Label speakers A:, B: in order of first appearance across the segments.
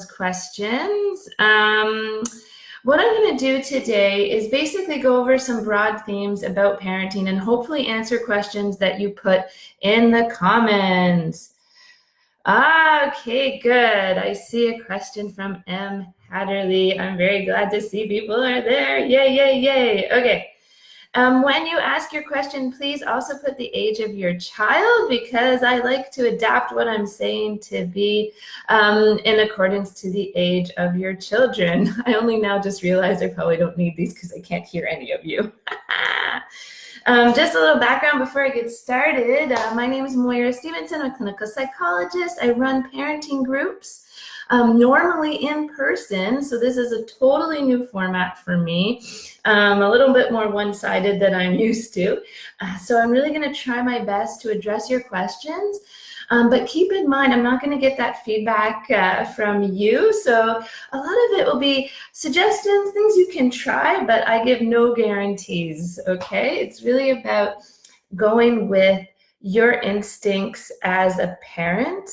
A: questions. What I'm going to do today is basically go over some broad themes about parenting and hopefully answer questions that you put in the comments. Okay, good. I see a question from M. Hatterley. I'm very glad to see people are there. Yay, yay, yay. Okay. When you ask your question, please also put the age of your child, because I like to adapt what I'm saying to be in accordance to the age of your children. I only now just realized I probably don't need these because I can't hear any of you. Just a little background before I get started. My name is Moira Stevenson. I'm a clinical psychologist. I run parenting groups. Normally in person, so this is a totally new format for me, a little bit more one-sided than I'm used to. So I'm really going to try my best to address your questions, but keep in mind I'm not going to get that feedback from you, so a lot of it will be suggestions, things you can try, but I give no guarantees, okay? It's really about going with your instincts as a parent,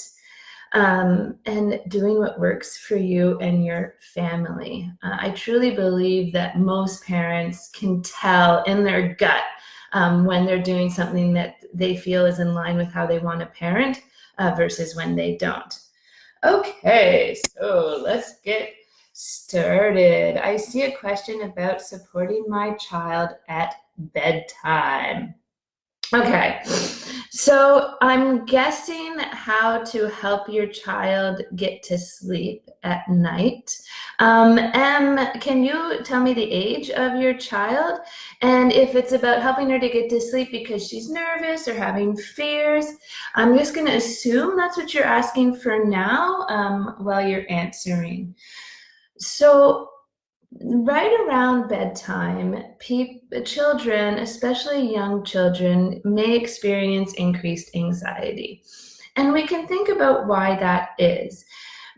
A: and doing what works for you and your family. I truly believe that most parents can tell in their gut when they're doing something that they feel is in line with how they want to parent versus when they don't. Okay, so let's get started. I see a question about supporting my child at bedtime. Okay, so I'm guessing how to help your child get to sleep at night. Em, can you tell me the age of your child? And if it's about helping her to get to sleep because she's nervous or having fears, I'm just going to assume that's what you're asking for now while you're answering. So right around bedtime, children, especially young children, may experience increased anxiety. And we can think about why that is.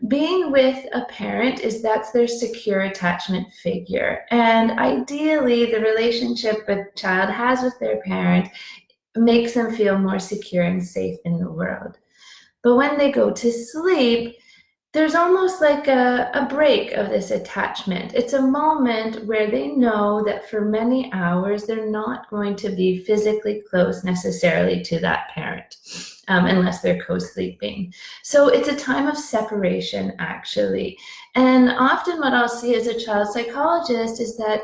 A: Being with a parent that's their secure attachment figure. And ideally, the relationship a child has with their parent makes them feel more secure and safe in the world. But when they go to sleep, there's almost like a break of this attachment. It's a moment where they know that for many hours they're not going to be physically close necessarily to that parent unless they're co-sleeping. So it's a time of separation, actually. And often what I'll see as a child psychologist is that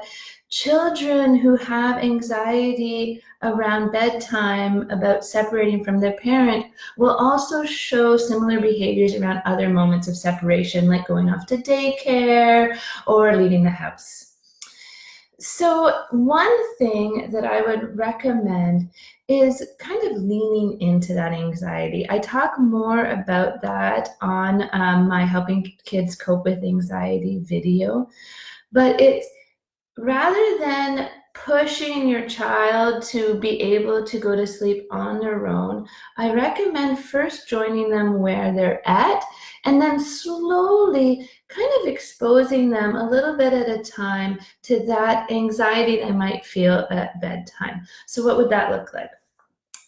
A: children who have anxiety around bedtime about separating from their parent will also show similar behaviors around other moments of separation, like going off to daycare or leaving the house. So one thing that I would recommend is kind of leaning into that anxiety. I talk more about that on my Helping Kids Cope with Anxiety video, but it's rather than pushing your child to be able to go to sleep on their own, I recommend first joining them where they're at and then slowly kind of exposing them a little bit at a time to that anxiety they might feel at bedtime. So what would that look like?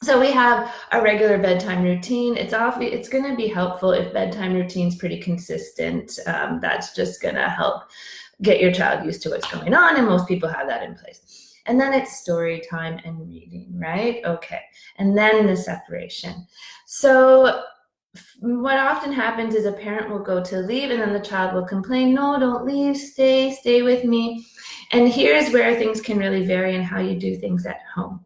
A: So we have a regular bedtime routine. It's going to be helpful if bedtime routine's pretty consistent. That's just going to help get your child used to what's going on, and most people have that in place. And then it's story time and reading, right? Okay, and then the separation. So what often happens is a parent will go to leave and then the child will complain, no, don't leave, stay with me. And here's where things can really vary in how you do things at home.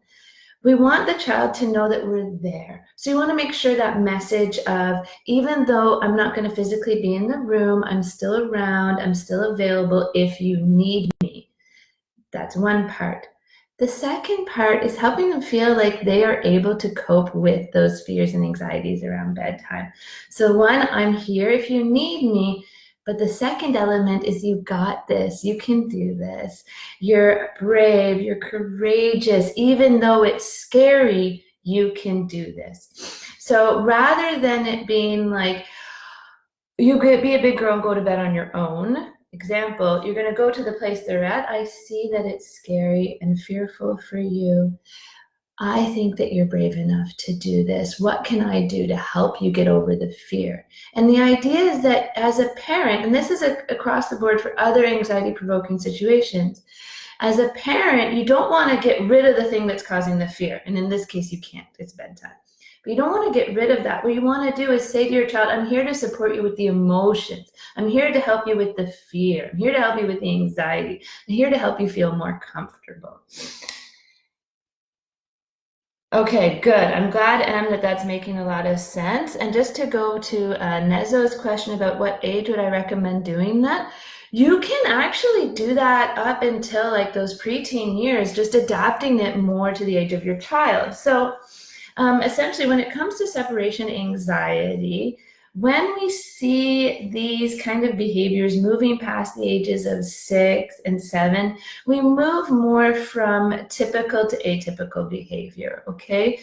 A: We want the child to know that we're there. So you want to make sure that message of, even though I'm not going to physically be in the room, I'm still around, I'm still available if you need me. That's one part. The second part is helping them feel like they are able to cope with those fears and anxieties around bedtime. So one, I'm here if you need me. But the second element is you got this, you can do this. You're brave, you're courageous, even though it's scary, you can do this. So rather than it being like, you could be a big girl and go to bed on your own. Example, you're gonna go to the place they're at. I see that it's scary and fearful for you. I think that you're brave enough to do this. What can I do to help you get over the fear? And the idea is that as a parent, and this is across the board for other anxiety-provoking situations, as a parent, you don't want to get rid of the thing that's causing the fear. And in this case, you can't. It's bedtime. But you don't want to get rid of that. What you want to do is say to your child, I'm here to support you with the emotions. I'm here to help you with the fear. I'm here to help you with the anxiety. I'm here to help you feel more comfortable. Okay, good. I'm glad, Em, that that's making a lot of sense. And just to go to Nezo's question about what age would I recommend doing that, you can actually do that up until like those preteen years, just adapting it more to the age of your child. So essentially, when it comes to separation anxiety, when we see these kind of behaviors moving past the ages of 6 and 7, we move more from typical to atypical behavior, okay?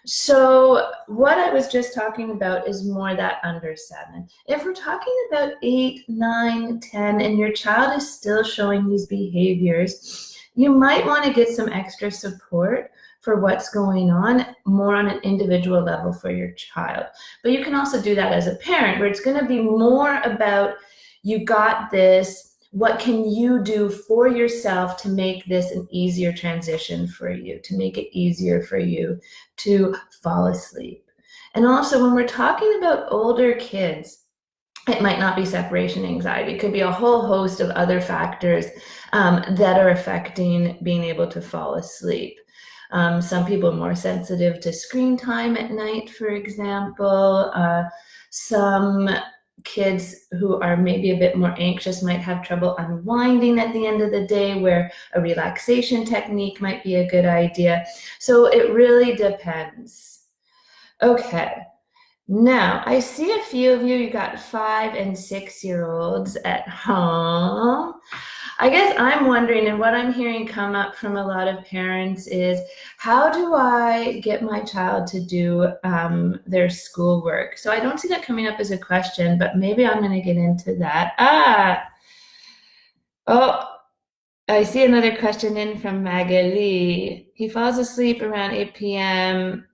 A: So what I was just talking about is more that under 7. If we're talking about 8, 9, 10, and your child is still showing these behaviors, you might want to get some extra support for what's going on, more on an individual level for your child. But you can also do that as a parent, where it's going to be more about, you got this, what can you do for yourself to make this an easier transition for you, to make it easier for you to fall asleep. And also, when we're talking about older kids, it might not be separation anxiety. It could be a whole host of other factors that are affecting being able to fall asleep. Some people are more sensitive to screen time at night, for example. Some kids who are maybe a bit more anxious might have trouble unwinding at the end of the day, where a relaxation technique might be a good idea. So it really depends. Okay. Now, I see a few of you, you got 5 and 6-year-olds at home. I guess I'm wondering, and what I'm hearing come up from a lot of parents is, how do I get my child to do their schoolwork? So I don't see that coming up as a question, but maybe I'm going to get into that. Oh, I see another question in from Magali. He falls asleep around 8 p.m.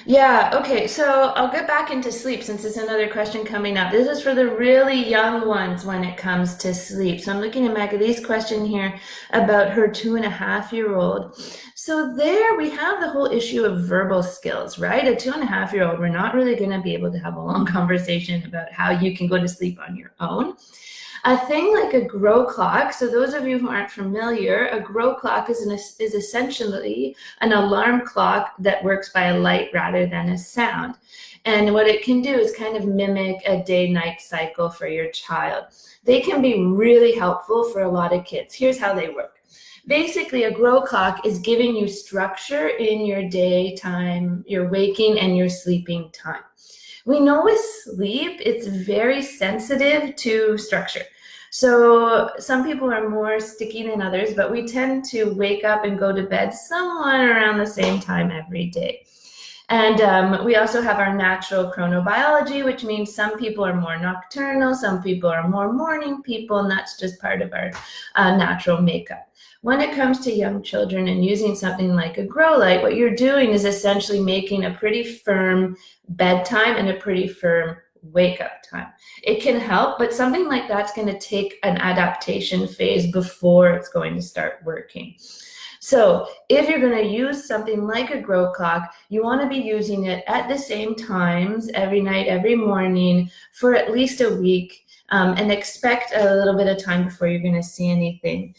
A: Yeah, okay, so I'll get back into sleep since there's another question coming up. This is for the really young ones when it comes to sleep. So I'm looking at Magali's question here about her 2.5-year-old. So there we have the whole issue of verbal skills, right? A 2.5-year-old, we're not really going to be able to have a long conversation about how you can go to sleep on your own. A thing like a grow clock, so those of you who aren't familiar, a grow clock is essentially an alarm clock that works by a light rather than a sound. And what it can do is kind of mimic a day-night cycle for your child. They can be really helpful for a lot of kids. Here's how they work. Basically, a grow clock is giving you structure in your daytime, your waking and your sleeping time. We know with sleep, it's very sensitive to structure. So some people are more sticky than others, but we tend to wake up and go to bed somewhat around the same time every day. And we also have our natural chronobiology, which means some people are more nocturnal, some people are more morning people, and that's just part of our natural makeup. When it comes to young children and using something like a grow light, what you're doing is essentially making a pretty firm bedtime and a pretty firm wake up time. It can help, but something like that's going to take an adaptation phase before it's going to start working. So if you're going to use something like a grow clock, you want to be using it at the same times every night, every morning for at least a week, and expect a little bit of time before you're going to see anything.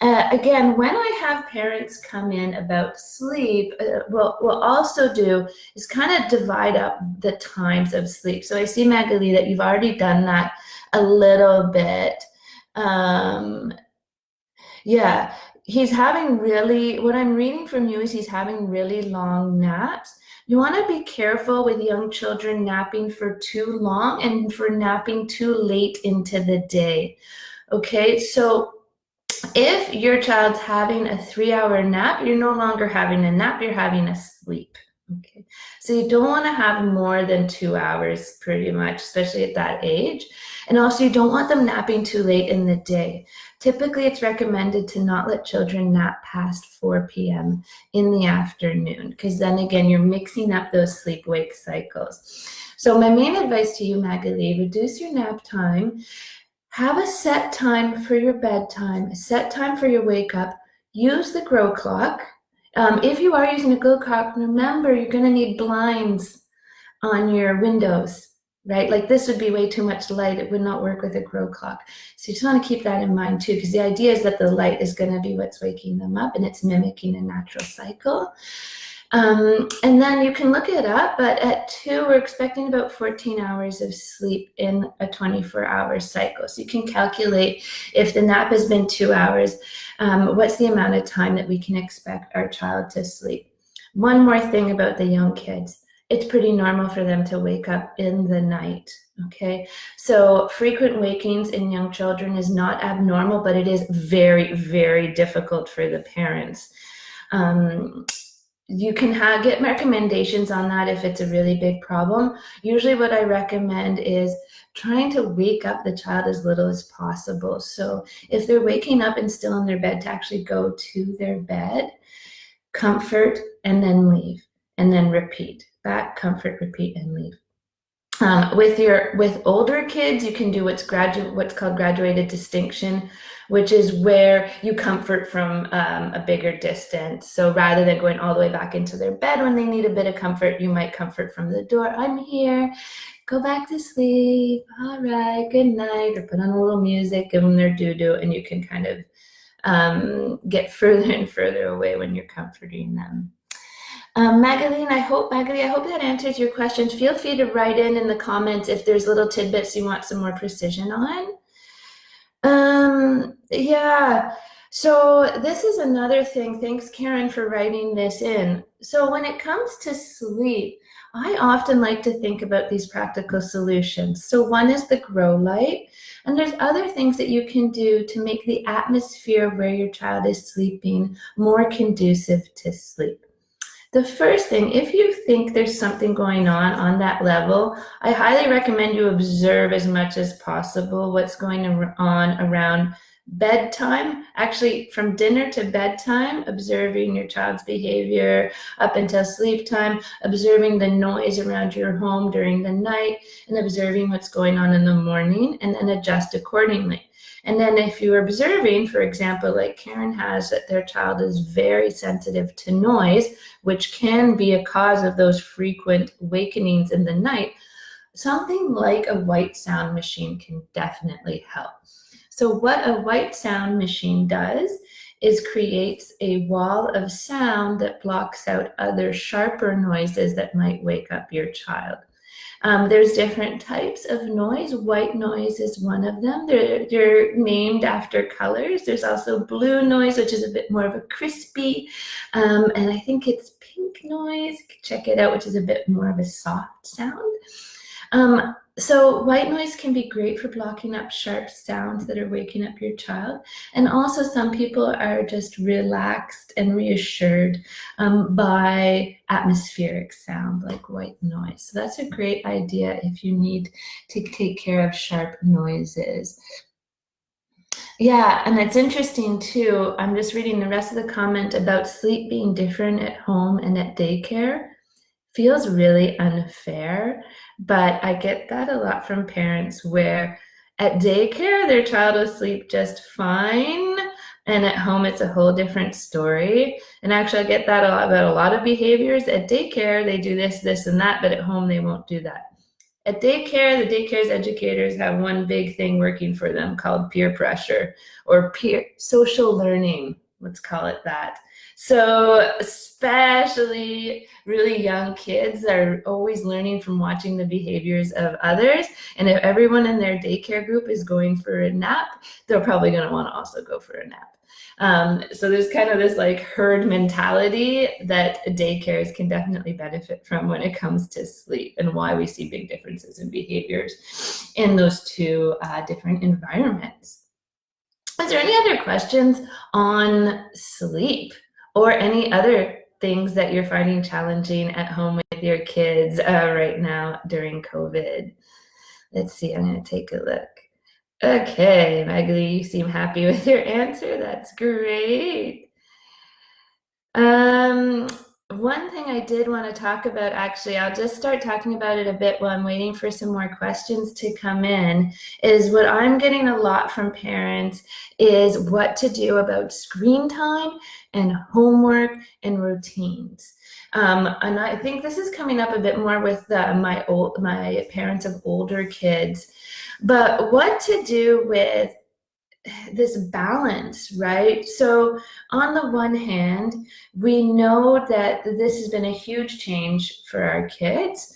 A: Again, when I have parents come in about sleep, what we'll also do is kind of divide up the times of sleep. So I see, Magali, that you've already done that a little bit. Yeah, he's having really, what I'm reading from you is he's having really long naps. You want to be careful with young children napping for too long and for napping too late into the day. Okay, so if your child's having a 3-hour nap, you're no longer having a nap, you're having a sleep. Okay, So you don't want to have more than 2 hours pretty much, especially at that age. And also you don't want them napping too late in the day. Typically it's recommended to not let children nap past 4 p.m. in the afternoon, because then again, you're mixing up those sleep-wake cycles. So my main advice to you, Magali, reduce your nap time. Have a set time for your bedtime, a set time for your wake up. Use the grow clock. If you are using a grow clock, remember you're going to need blinds on your windows, right? Like this would be way too much light. It would not work with a grow clock. So you just want to keep that in mind too, because the idea is that the light is going to be what's waking them up and it's mimicking a natural cycle. And then you can look it up, but at 2, we're expecting about 14 hours of sleep in a 24-hour cycle. So you can calculate if the nap has been 2 hours, what's the amount of time that we can expect our child to sleep. One more thing about the young kids. It's pretty normal for them to wake up in the night, okay? So frequent wakings in young children is not abnormal, but it is very, very difficult for the parents. You can get recommendations on that if it's a really big problem. Usually what I recommend is trying to wake up the child as little as possible. So if they're waking up and still in their bed, to actually go to their bed, comfort, and then leave, and then repeat. Back, comfort, repeat, and leave. With older kids, you can do what's called graduated distinction, which is where you comfort from a bigger distance. So rather than going all the way back into their bed when they need a bit of comfort, you might comfort from the door. I'm here. Go back to sleep. All right, good night. Or put on a little music, give them their doo-doo, and you can kind of get further and further away when you're comforting them. Magaline, I hope that answers your questions. Feel free to write in the comments if there's little tidbits you want some more precision on. Yeah, so this is another thing. Thanks, Karen, for writing this in. So when it comes to sleep, I often like to think about these practical solutions. So one is the grow light, and there's other things that you can do to make the atmosphere where your child is sleeping more conducive to sleep. The first thing, if you think there's something going on that level, I highly recommend you observe as much as possible what's going on around bedtime, actually from dinner to bedtime, observing your child's behavior up until sleep time, observing the noise around your home during the night, and observing what's going on in the morning, and then adjust accordingly. And then if you're observing, for example, like Karen has, that their child is very sensitive to noise, which can be a cause of those frequent awakenings in the night, something like a white sound machine can definitely help. So what a white sound machine does is creates a wall of sound that blocks out other sharper noises that might wake up your child. There's different types of noise. White noise is one of them. They're named after colors. There's also blue noise, which is a bit more of a crispy, and I think it's pink noise. Check it out, which is a bit more of a soft sound. So white noise can be great for blocking up sharp sounds that are waking up your child. And also some people are just relaxed and reassured by atmospheric sound like white noise. So that's a great idea if you need to take care of sharp noises. Yeah, and it's interesting too. I'm just reading the rest of the comment about sleep being different at home and at daycare. Feels really unfair, but I get that a lot from parents where at daycare their child will sleep just fine, and at home it's a whole different story. And actually I get that a lot about a lot of behaviors. At daycare they do this, this, and that, but at home they won't do that. At daycare, the daycare's educators have one big thing working for them called peer pressure or peer social learning, let's call it that. So especially really young kids are always learning from watching the behaviors of others. And if everyone in their daycare group is going for a nap, they're probably going to want to also go for a nap. So there's kind of this like herd mentality that daycares can definitely benefit from when it comes to sleep, and why we see big differences in behaviors in those two different environments. Is there any other questions on sleep or any other things that you're finding challenging at home with your kids right now during COVID. Let's see, I'm going to take a look. Okay, Magali, you seem happy with your answer. That's great. One thing I did want to talk about, actually, I'll just start talking about it a bit while I'm waiting for some more questions to come in, is what I'm getting a lot from parents is what to do about screen time and homework and routines. And I think this is coming up a bit more with my parents of older kids, but what to do with this balance, right? So on the one hand, we know that this has been a huge change for our kids,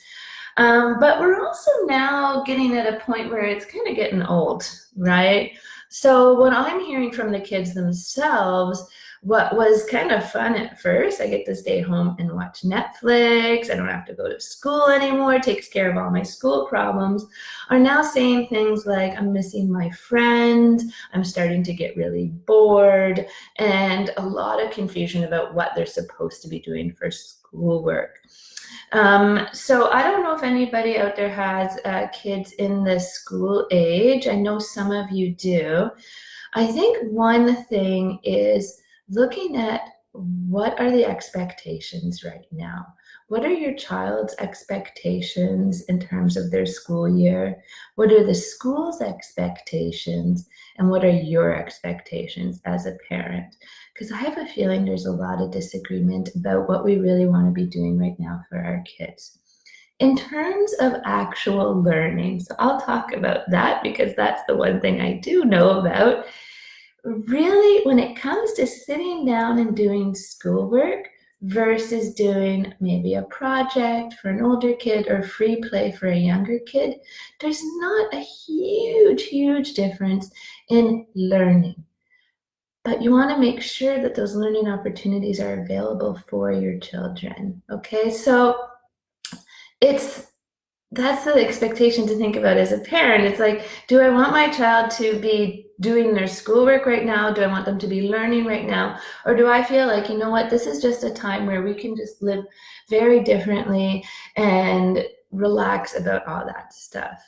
A: but we're also now getting at a point where it's kind of getting old, right? So what I'm hearing from the kids themselves, what was kind of fun at first, I get to stay home and watch Netflix, I don't have to go to school anymore, takes care of all my school problems, are now saying things like, I'm missing my friends, I'm starting to get really bored, and a lot of confusion about what they're supposed to be doing for schoolwork. So I don't know if anybody out there has kids in the school age. I know some of you do. I think one thing is looking at what are the expectations right now? What are your child's expectations in terms of their school year? What are the school's expectations? And what are your expectations as a parent? Because I have a feeling there's a lot of disagreement about what we really want to be doing right now for our kids. In terms of actual learning, so I'll talk about that because that's the one thing I do know about. Really, when it comes to sitting down and doing schoolwork versus doing maybe a project for an older kid or free play for a younger kid, there's not a huge difference in learning. But you want to make sure that those learning opportunities are available for your children, okay? So that's the expectation to think about as a parent. It's like, do I want my child to be doing their schoolwork right now? Do I want them to be learning right now? Or do I feel like, you know what, this is just a time where we can just live very differently and relax about all that stuff?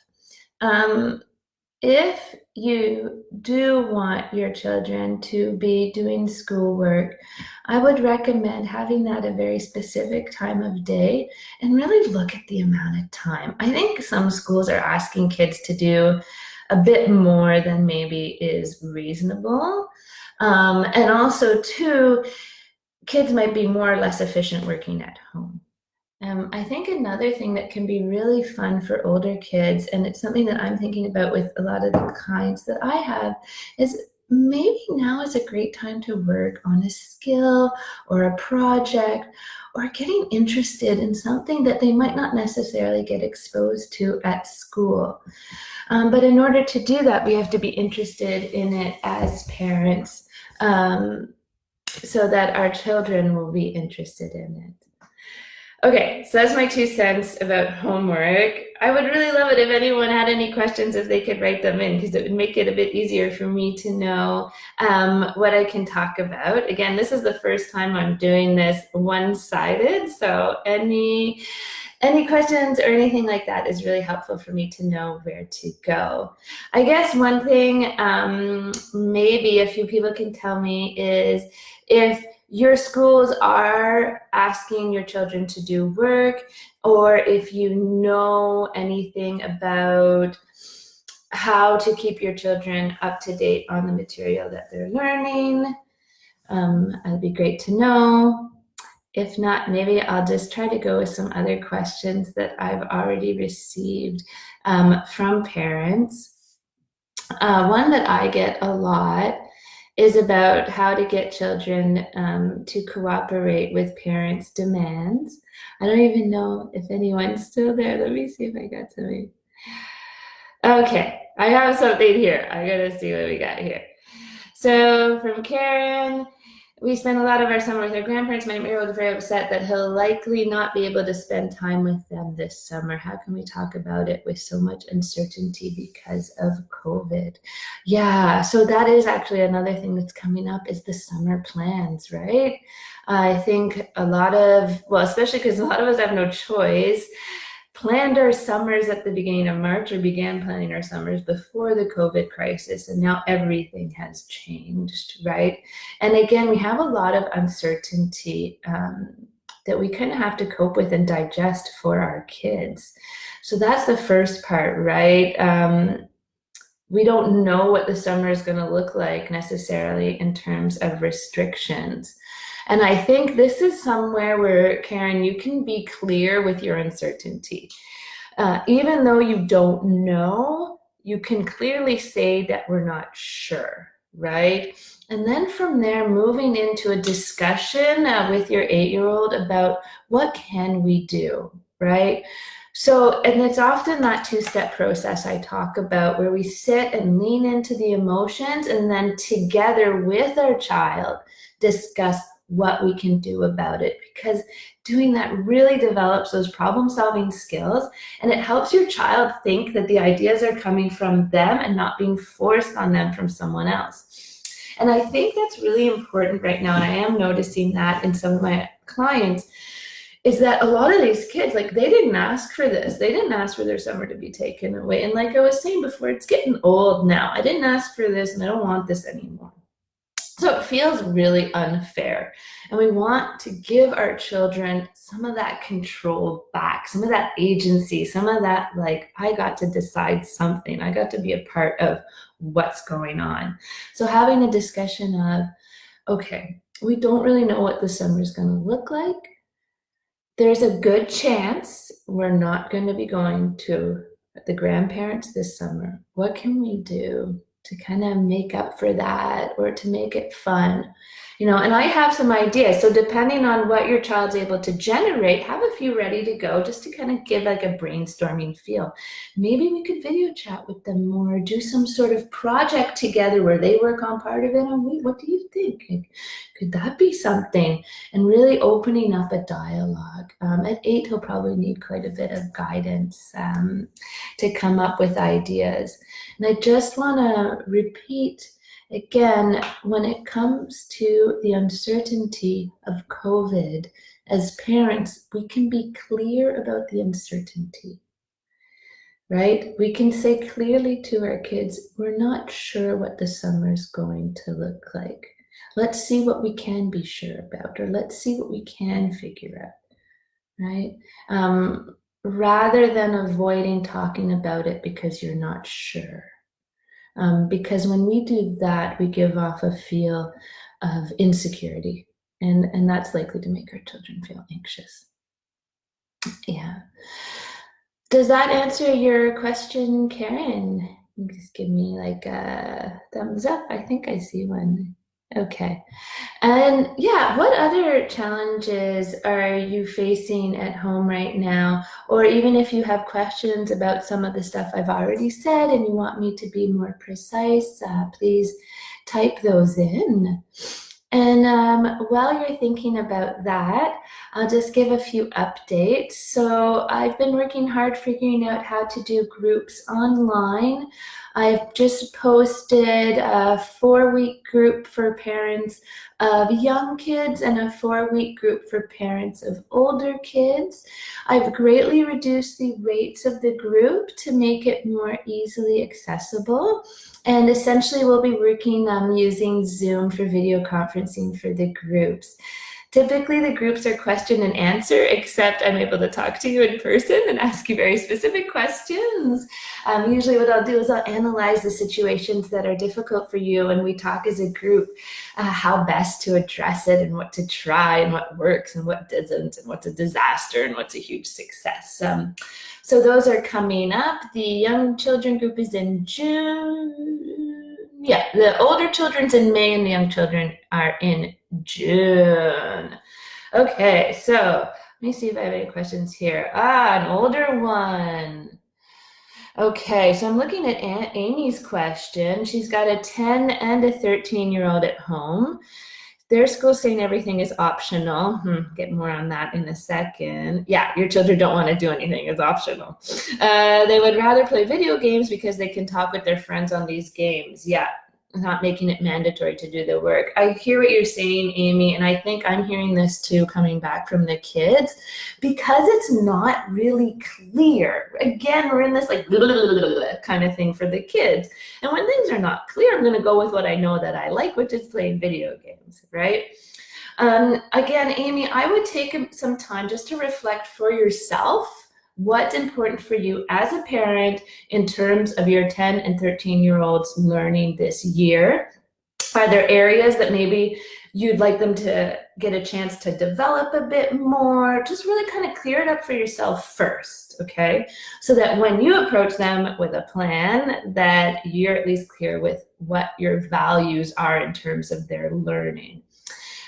A: If you do want your children to be doing schoolwork, I would recommend having that a very specific time of day and really look at the amount of time. I think some schools are asking kids to do a bit more than maybe is reasonable. And also, too, kids might be more or less efficient working at home. I think another thing that can be really fun for older kids, and it's something that I'm thinking about with a lot of the clients that I have, is maybe now is a great time to work on a skill or a project or getting interested in something that they might not necessarily get exposed to at school. But in order to do that, we have to be interested in it as parents so that our children will be interested in it. Okay, so that's my 2 cents about homework. I would really love it if anyone had any questions, if they could write them in, because it would make it a bit easier for me to know what I can talk about. Again, this is the first time I'm doing this one-sided, so any questions or anything like that is really helpful for me to know where to go. I guess one thing maybe a few people can tell me is if your schools are asking your children to do work, or if you know anything about how to keep your children up to date on the material that they're learning, it'd be great to know. If not, maybe I'll just try to go with some other questions that I've already received from parents. One that I get a lot is about how to get children to cooperate with parents' demands. I don't even know if anyone's still there. Let me see if I got something. Okay, I have something here. I gotta see what we got here. So from Karen, we spend a lot of our summer with our grandparents. My 8-year-old is very upset that he'll likely not be able to spend time with them this summer. How can we talk about it with so much uncertainty because of COVID? Yeah, so that is actually another thing that's coming up is the summer plans, right? I think a lot of, well, especially because a lot of us have no choice, planned our summers at the beginning of March or began planning our summers before the COVID crisis. And now everything has changed, right? And again, we have a lot of uncertainty that we kind of have to cope with and digest for our kids. So that's the first part, right? We don't know what the summer is going to look like necessarily in terms of restrictions. And I think this is somewhere where, Karen, you can be clear with your uncertainty. Even though you don't know, you can clearly say that we're not sure, right? And then from there, moving into a discussion with your 8-year-old about what can we do, right? So, and it's often that two-step process I talk about where we sit and lean into the emotions and then together with our child discuss what we can do about it, because doing that really develops those problem-solving skills, and it helps your child think that the ideas are coming from them and not being forced on them from someone else. And I think that's really important right now, and I am noticing that in some of my clients, is that a lot of these kids, like, they didn't ask for this. They didn't ask for their summer to be taken away. And like I was saying before, it's getting old now. I didn't ask for this, and I don't want this anymore. So it feels really unfair. And we want to give our children some of that control back, some of that agency, some of that, like, I got to decide something. I got to be a part of what's going on. So having a discussion of, okay, we don't really know what the summer is going to look like. There's a good chance we're not going to be going to the grandparents this summer. What can we do to kind of make up for that or to make it fun? You know, and I have some ideas. So depending on what your child's able to generate, have a few ready to go just to kind of give like a brainstorming feel. Maybe we could video chat with them or do some sort of project together where they work on part of it. And what do you think? Like, could that be something? And really opening up a dialogue. At 8, he'll probably need quite a bit of guidance to come up with ideas. And I just want to repeat again, when it comes to the uncertainty of COVID, as parents, we can be clear about the uncertainty, right? We can say clearly to our kids, we're not sure what the summer's going to look like. Let's see what we can be sure about, or let's see what we can figure out, right? Rather than avoiding talking about it because you're not sure. Because when we do that, we give off a feel of insecurity, and that's likely to make our children feel anxious. Yeah. Does that answer your question, Karen? Just give me like a thumbs up. I think I see one. Okay. And yeah, what other challenges are you facing at home right now? Or even if you have questions about some of the stuff I've already said and you want me to be more precise, please type those in. And while you're thinking about that, I'll just give a few updates. So I've been working hard figuring out how to do groups online. I've just posted a 4-week group for parents of young kids and a 4-week group for parents of older kids. I've greatly reduced the rates of the group to make it more easily accessible. And essentially we'll be working using Zoom for video conferencing for the groups. Typically the groups are question and answer, except I'm able to talk to you in person and ask you very specific questions. Usually what I'll do is I'll analyze the situations that are difficult for you, and we talk as a group how best to address it and what to try and what works and what doesn't and what's a disaster and what's a huge success. So those are coming up. The young children group is in June. Yeah, the older children's in May and the young children are in June. Okay, so let me see if I have any questions here. An older one. Okay, so I'm looking at Aunt Amy's question. She's got a 10 and a 13-year-old at home. Their school's saying everything is optional. Get more on that in a second. Yeah, your children don't want to do anything. It's optional. They would rather play video games because they can talk with their friends on these games. Yeah, not making it mandatory to do the work. I hear what you're saying, Amy, and I think I'm hearing this too coming back from the kids because it's not really clear. Again, we're in this like blah, blah, blah, blah, blah, kind of thing for the kids. And when things are not clear, I'm going to go with what I know that I like, which is playing video games, right? Again, Amy, I would take some time just to reflect for yourself what's important for you as a parent in terms of your 10 and 13-year-olds learning this year. Are there areas that maybe you'd like them to get a chance to develop a bit more? Just really kind of clear it up for yourself first, okay? So that when you approach them with a plan, that you're at least clear with what your values are in terms of their learning.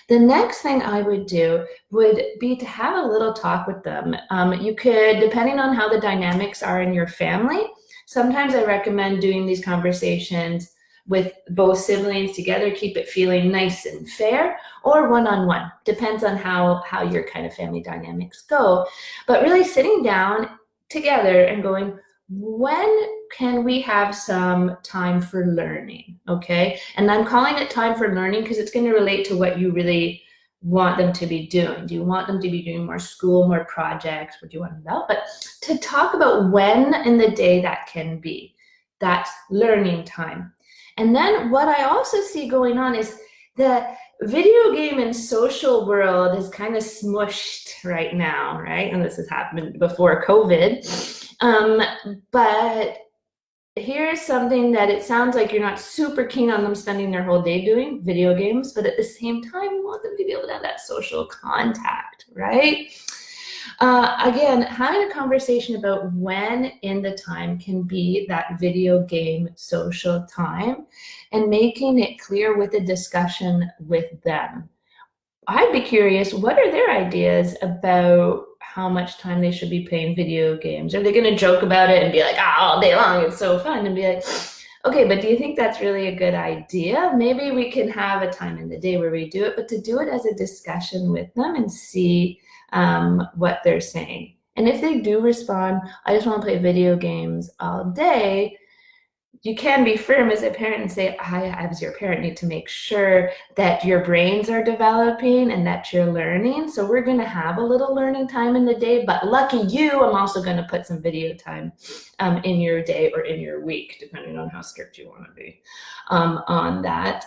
A: The next thing I would do would be to have a little talk with them. You could, depending on how the dynamics are in your family, sometimes I recommend doing these conversations with both siblings together, keep it feeling nice and fair, or one-on-one. Depends on how your kind of family dynamics go. But really sitting down together and going, when can we have some time for learning, okay? And I'm calling it time for learning because it's going to relate to what you really want them to be doing. Do you want them to be doing more school, more projects? What do you want them about? But to talk about when in the day that can be, that's learning time. And then what I also see going on is the video game and social world is kind of smushed right now, right? And this has happened before COVID. But here's something that it sounds like you're not super keen on them spending their whole day doing, video games, but at the same time, you want them to be able to have that social contact, right? Again, having a conversation about when in the time can be that video game social time and making it clear with a discussion with them. I'd be curious, what are their ideas about how much time they should be playing video games? Are they going to joke about it and be like, all day long, it's so fun, and be like, okay, but do you think that's really a good idea? Maybe we can have a time in the day where we do it, but to do it as a discussion with them and see what they're saying. And if they do respond, I just want to play video games all day, you can be firm as a parent and say, I, as your parent, need to make sure that your brains are developing and that you're learning. So we're going to have a little learning time in the day, but lucky you, I'm also going to put some video time in your day or in your week, depending on how strict you want to be on that.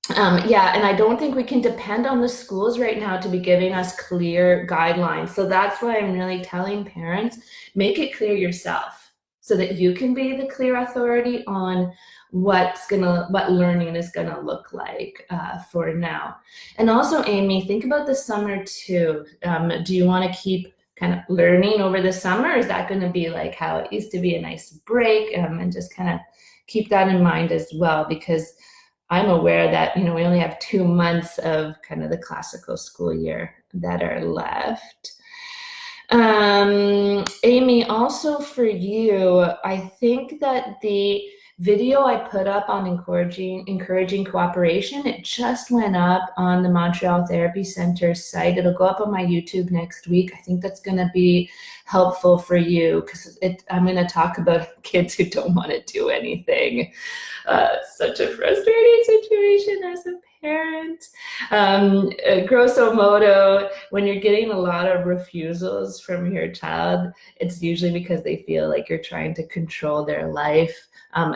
A: Yeah, and I don't think we can depend on the schools right now to be giving us clear guidelines. So that's why I'm really telling parents, make it clear yourself, so that you can be the clear authority on what learning is gonna look like for now. And also, Amy, think about the summer too. Do you want to keep kind of learning over the summer? Or is that going to be like how it used to be, a nice break? And just kind of keep that in mind as well, because I'm aware that we only have 2 months of kind of the classical school year that are left. Amy, also for you, I think that the video I put up on encouraging cooperation, it just went up on the Montreal Therapy Center site. It'll go up on my YouTube next week. I think that's going to be helpful for you because I'm going to talk about kids who don't want to do anything. Such a frustrating situation as a parent. Grosso modo, when you're getting a lot of refusals from your child, it's usually because they feel like you're trying to control their life,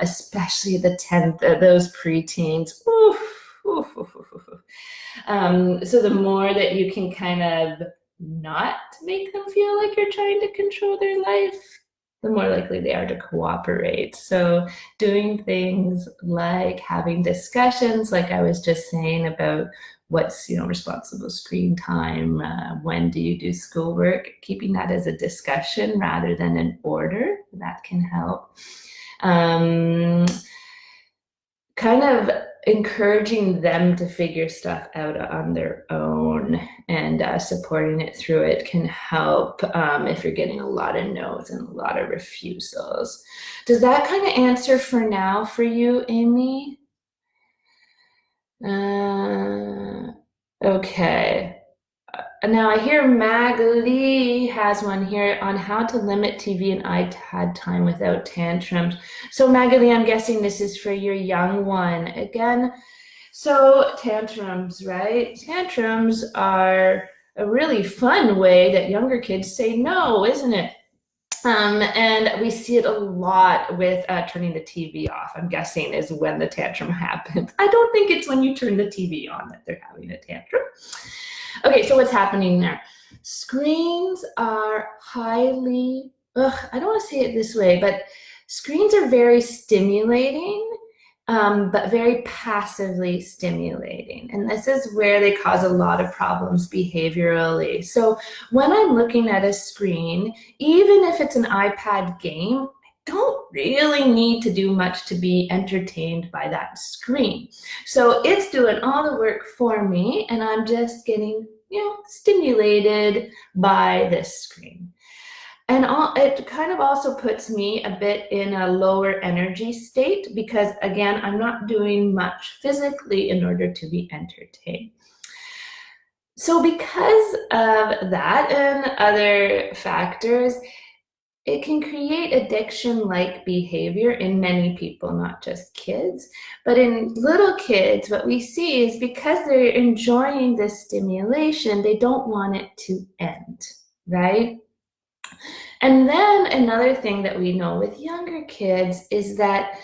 A: especially the 10th, those preteens. Oof, oof, oof, oof, oof. So the more that you can kind of not make them feel like you're trying to control their life, the more likely they are to cooperate. So doing things like having discussions, like I was just saying, about what's responsible screen time, when do you do schoolwork, keeping that as a discussion rather than an order, that can help. Kind of encouraging them to figure stuff out on their own and supporting it through it can help if you're getting a lot of no's and a lot of refusals. Does that kind of answer for now for you, Amy? Okay. Now I hear Magali has one here on how to limit TV and iPad time without tantrums. So Magali, I'm guessing this is for your young one. Again, so tantrums, right? Tantrums are a really fun way that younger kids say no, isn't it? And we see it a lot with turning the TV off, I'm guessing, is when the tantrum happens. I don't think it's when you turn the TV on that they're having a tantrum. Okay, so what's happening there? Screens are highly, I don't want to say it this way, but screens are very stimulating, but very passively stimulating. And this is where they cause a lot of problems behaviorally. So when I'm looking at a screen, even if it's an iPad game, I don't really need to do much to be entertained by that screen. So it's doing all the work for me, and I'm just getting, stimulated by this screen. And it kind of also puts me a bit in a lower energy state because, again, I'm not doing much physically in order to be entertained. So because of that and other factors, it can create addiction-like behavior in many people, not just kids. But in little kids, what we see is because they're enjoying this stimulation, they don't want it to end, right? And then another thing that we know with younger kids is that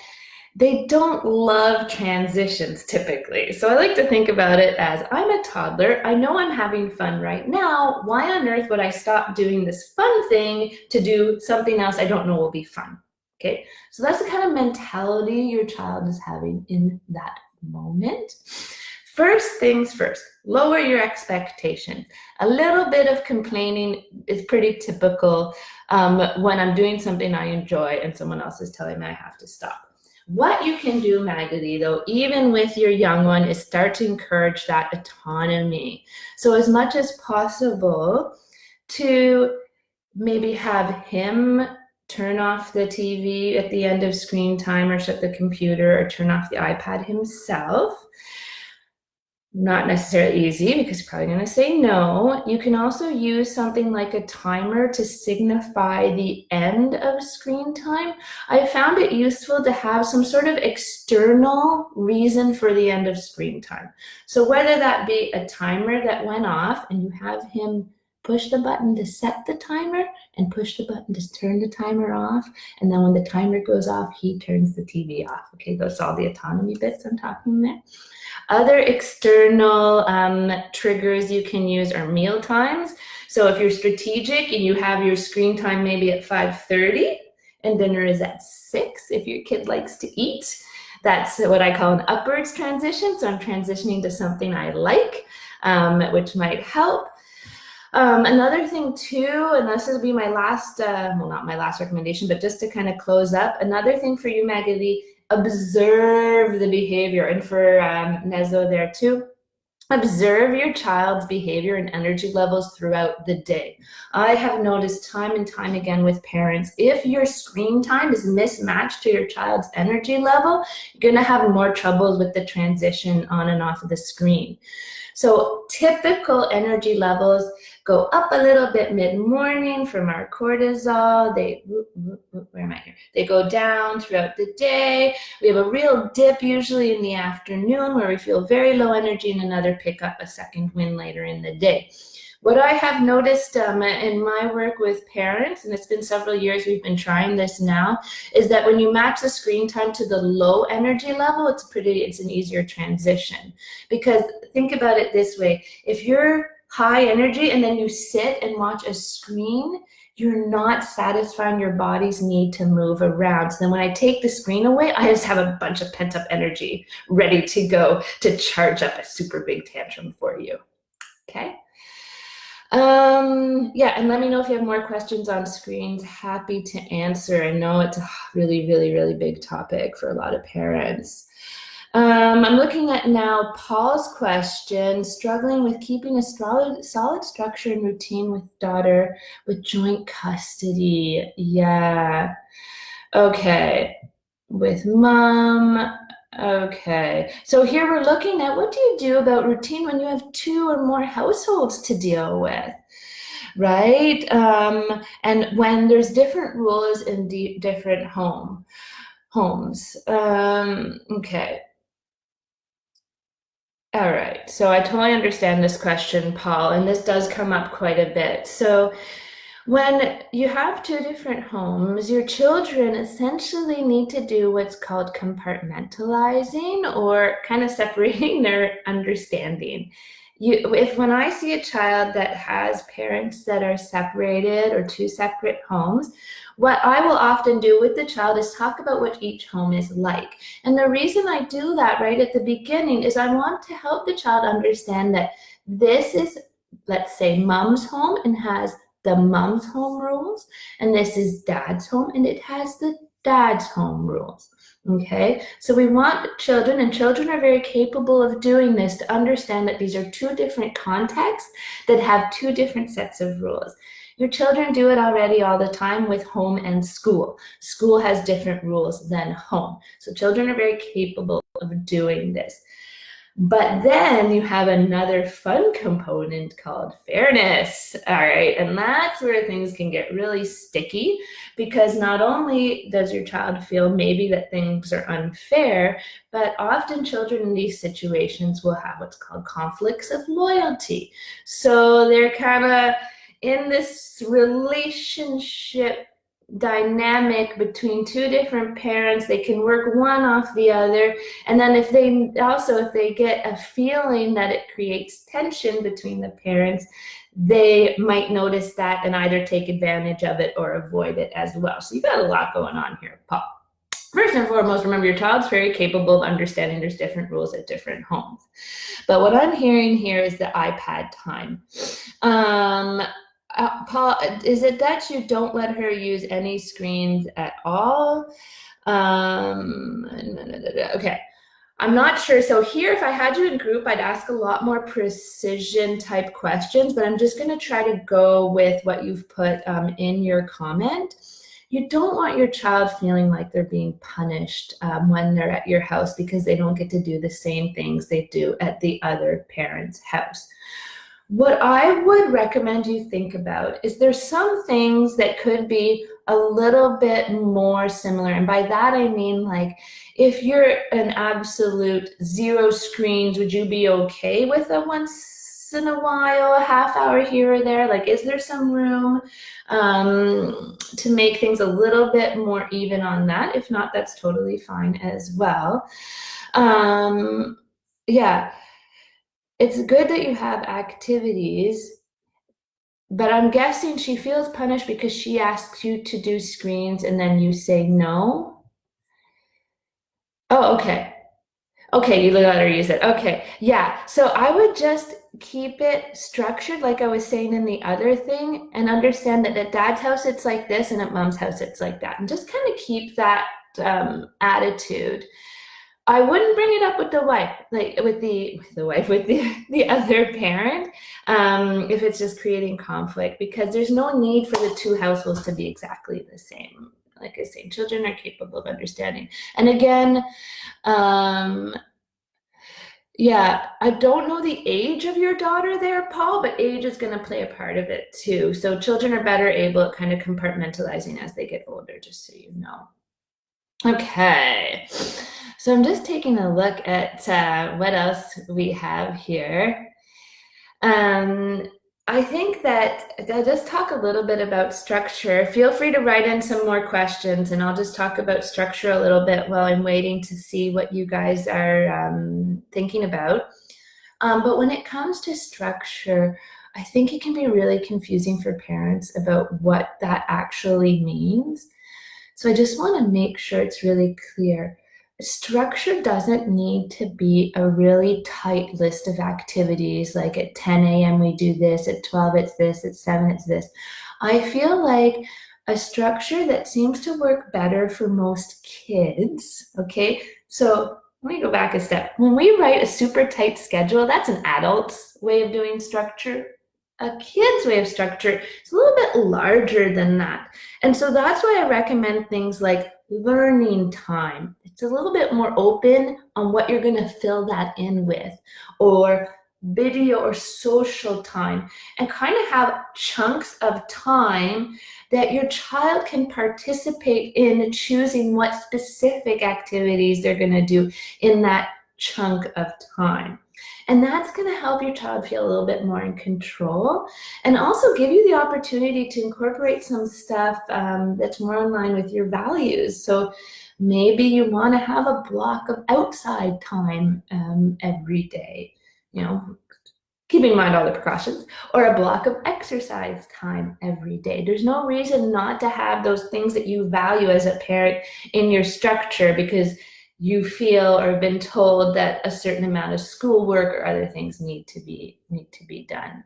A: they don't love transitions typically. So I like to think about it as, I'm a toddler, I know I'm having fun right now, why on earth would I stop doing this fun thing to do something else I don't know will be fun? Okay, so that's the kind of mentality your child is having in that moment. First things first, lower your expectations. A little bit of complaining is pretty typical when I'm doing something I enjoy and someone else is telling me I have to stop. What you can do, Magali, though, even with your young one, is start to encourage that autonomy. So as much as possible to maybe have him turn off the TV at the end of screen time or shut the computer or turn off the iPad himself. Not necessarily easy because you're probably going to say no. You can also use something like a timer to signify the end of screen time. I found it useful to have some sort of external reason for the end of screen time. So whether that be a timer that went off and you have him push the button to set the timer and push the button to turn the timer off. And then when the timer goes off, he turns the TV off. Okay, that's all the autonomy bits I'm talking there. Other external triggers you can use are meal times. So if you're strategic and you have your screen time maybe at 5:30 and dinner is at 6, if your kid likes to eat, that's what I call an upwards transition. So I'm transitioning to something I like, which might help. Another thing too, and this will be my last, well, not my last recommendation, but just to kind of close up, another thing for you, Magali, observe the behavior. And for Nezo there too, observe your child's behavior and energy levels throughout the day. I have noticed time and time again with parents, if your screen time is mismatched to your child's energy level, you're gonna have more troubles with the transition on and off of the screen. So typical energy levels go up a little bit mid-morning from our cortisol. Where am I here? They go down throughout the day. We have a real dip usually in the afternoon where we feel very low energy, and another pick up a second win later in the day. What I have noticed in my work with parents, and it's been several years we've been trying this now, is that when you match the screen time to the low energy level, it's an easier transition. Because think about it this way, if you're high energy and then you sit and watch a screen, you're not satisfying your body's need to move around. So then when I take the screen away, I just have a bunch of pent up energy ready to go to charge up a super big tantrum for you. Okay. Yeah, and let me know if you have more questions on screens. Happy to answer. I know it's a really, really, really big topic for a lot of parents. I'm looking at now Paul's question, struggling with keeping a solid structure and routine with daughter with joint custody. Yeah. Okay. With mom, Okay, so here we're looking at what do you do about routine when you have two or more households to deal with, right? And when there's different rules in different homes. Okay. All right, so I totally understand this question, Paul, and this does come up quite a bit. So when you have two different homes, your children essentially need to do what's called compartmentalizing or kind of separating their understanding. When I see a child that has parents that are separated or two separate homes, what I will often do with the child is talk about what each home is like. And the reason I do that right at the beginning is I want to help the child understand that this is, let's say, mom's home and has the mom's home rules, and this is dad's home and it has the dad's home rules. Okay, so we want children, and children are very capable of doing this, to understand that these are two different contexts that have two different sets of rules. Your children do it already all the time with home and school. School has different rules than home. So children are very capable of doing this. But then you have another fun component called fairness. All right. And that's where things can get really sticky, because not only does your child feel maybe that things are unfair, but often children in these situations will have what's called conflicts of loyalty. So they're kind of in this relationship dynamic between two different parents. They can work one off the other, and then if they get a feeling that it creates tension between the parents, they might notice that and either take advantage of it or avoid it as well. So you've got a lot going on here, Paul. First and foremost, remember your child's very capable of understanding there's different rules at different homes. But what I'm hearing here is the iPad time. Paul, is it that you don't let her use any screens at all? Okay, I'm not sure. So here, if I had you in group, I'd ask a lot more precision type questions, but I'm just going to try to go with what you've put in your comment. You don't want your child feeling like they're being punished when they're at your house because they don't get to do the same things they do at the other parent's house. What I would recommend you think about is there's some things that could be a little bit more similar. And by that, I mean, like, if you're an absolute zero screens, would you be okay with a once in a while, a half hour here or there? Like, is there some room to make things a little bit more even on that? If not, that's totally fine as well. Yeah. It's good that you have activities, but I'm guessing she feels punished because she asks you to do screens and then you say no. Oh, okay. Okay, you let her use it. Okay, yeah. So I would just keep it structured like I was saying in the other thing, and understand that at dad's house it's like this and at mom's house it's like that. And just kind of keep that attitude. I wouldn't bring it up with the wife, like with the other parent, if it's just creating conflict, because there's no need for the two households to be exactly the same. Like I say, children are capable of understanding. And again, yeah, I don't know the age of your daughter there, Paul, but age is going to play a part of it too. So children are better able at kind of compartmentalizing as they get older, just so you know. Okay, so I'm just taking a look at what else we have here. I think that I'll just talk a little bit about structure. Feel free to write in some more questions, and I'll just talk about structure a little bit while I'm waiting to see what you guys are thinking about. But when it comes to structure, I think it can be really confusing for parents about what that actually means. So I just want to make sure it's really clear. Structure doesn't need to be a really tight list of activities, like at 10 a.m. we do this, at 12 it's this, at 7 it's this. I feel like a structure that seems to work better for most kids, okay? So let me go back a step. When we write a super tight schedule, that's an adult's way of doing structure. A kid's way of structure is a little bit larger than that. And so that's why I recommend things like learning time. It's a little bit more open on what you're going to fill that in with, or video or social time, and kind of have chunks of time that your child can participate in choosing what specific activities they're going to do in that chunk of time. And that's going to help your child feel a little bit more in control, and also give you the opportunity to incorporate some stuff that's more in line with your values. So maybe you want to have a block of outside time every day, keeping in mind all the precautions, or a block of exercise time every day. There's no reason not to have those things that you value as a parent in your structure because you feel or have been told that a certain amount of schoolwork or other things need to be done.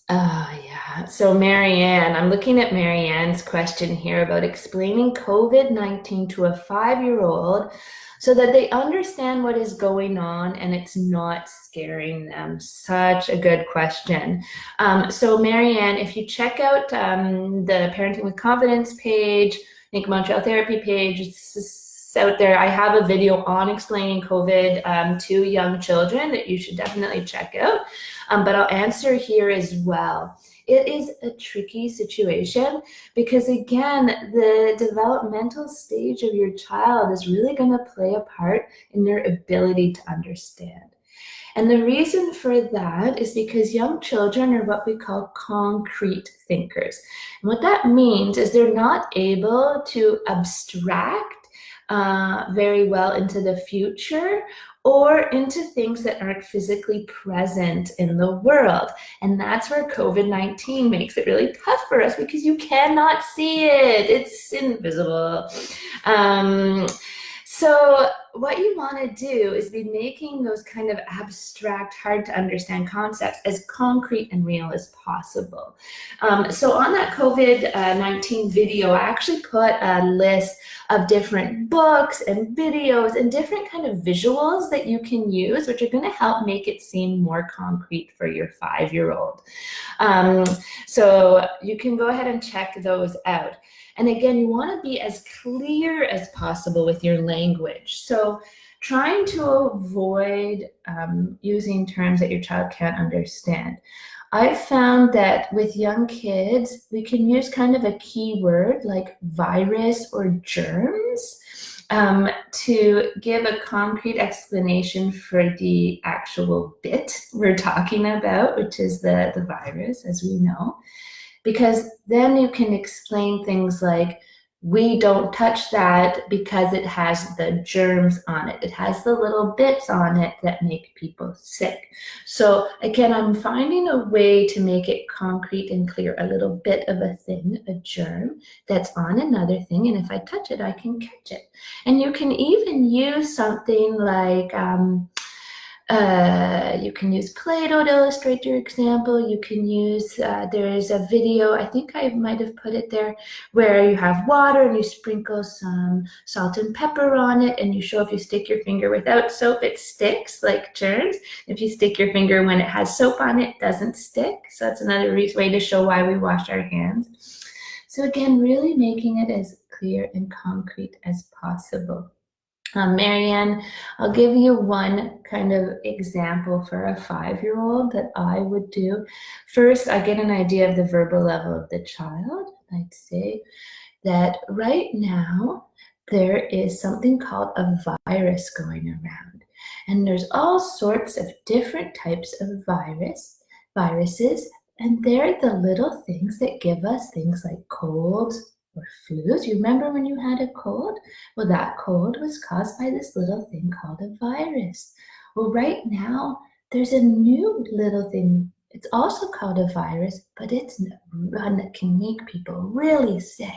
A: Yeah. So Marianne, I'm looking at Marianne's question here about explaining COVID-19 to a 5-year-old so that they understand what is going on and it's not scaring them. Such a good question. So Marianne, if you check out the Parenting with Confidence page, I think Montreal Therapy page, it's out there. I have a video on explaining COVID to young children that you should definitely check out. But I'll answer here as well. It is a tricky situation because, again, the developmental stage of your child is really going to play a part in their ability to understand. And the reason for that is because young children are what we call concrete thinkers. And what that means is they're not able to abstract very well into the future or into things that aren't physically present in the world. And that's where COVID-19 makes it really tough for us because you cannot see it. It's invisible. So what you want to do is be making those kind of abstract, hard to understand concepts as concrete and real as possible. So on that COVID-19 video, I actually put a list of different books and videos and different kind of visuals that you can use, which are going to help make it seem more concrete for your 5-year-old. So you can go ahead and check those out. And again, you want to be as clear as possible with your language. So trying to avoid using terms that your child can't understand. I've found that with young kids, we can use kind of a keyword like virus or germs to give a concrete explanation for the actual bit we're talking about, which is the virus, as we know. Because then you can explain things like, we don't touch that because it has the germs on it. It has the little bits on it that make people sick. So again, I'm finding a way to make it concrete and clear. A little bit of a thing, a germ that's on another thing, and if I touch it, I can catch it. And you can even use something like, you can use Play-Doh to illustrate your example. You can use, there's a video, I think I might have put it there, where you have water and you sprinkle some salt and pepper on it, and you show if you stick your finger without soap, it sticks like germs. If you stick your finger when it has soap on it, it doesn't stick. So that's another way to show why we wash our hands. So again, really making it as clear and concrete as possible. Marianne, I'll give you one kind of example for a 5-year-old that I would do. First, I get an idea of the verbal level of the child. I'd say that right now there is something called a virus going around. And there's all sorts of different types of viruses, and they're the little things that give us things like colds, or flus. You remember when you had a cold? Well, that cold was caused by this little thing called a virus. Well, right now, there's a new little thing. It's also called a virus, but it's one that can make people really sick.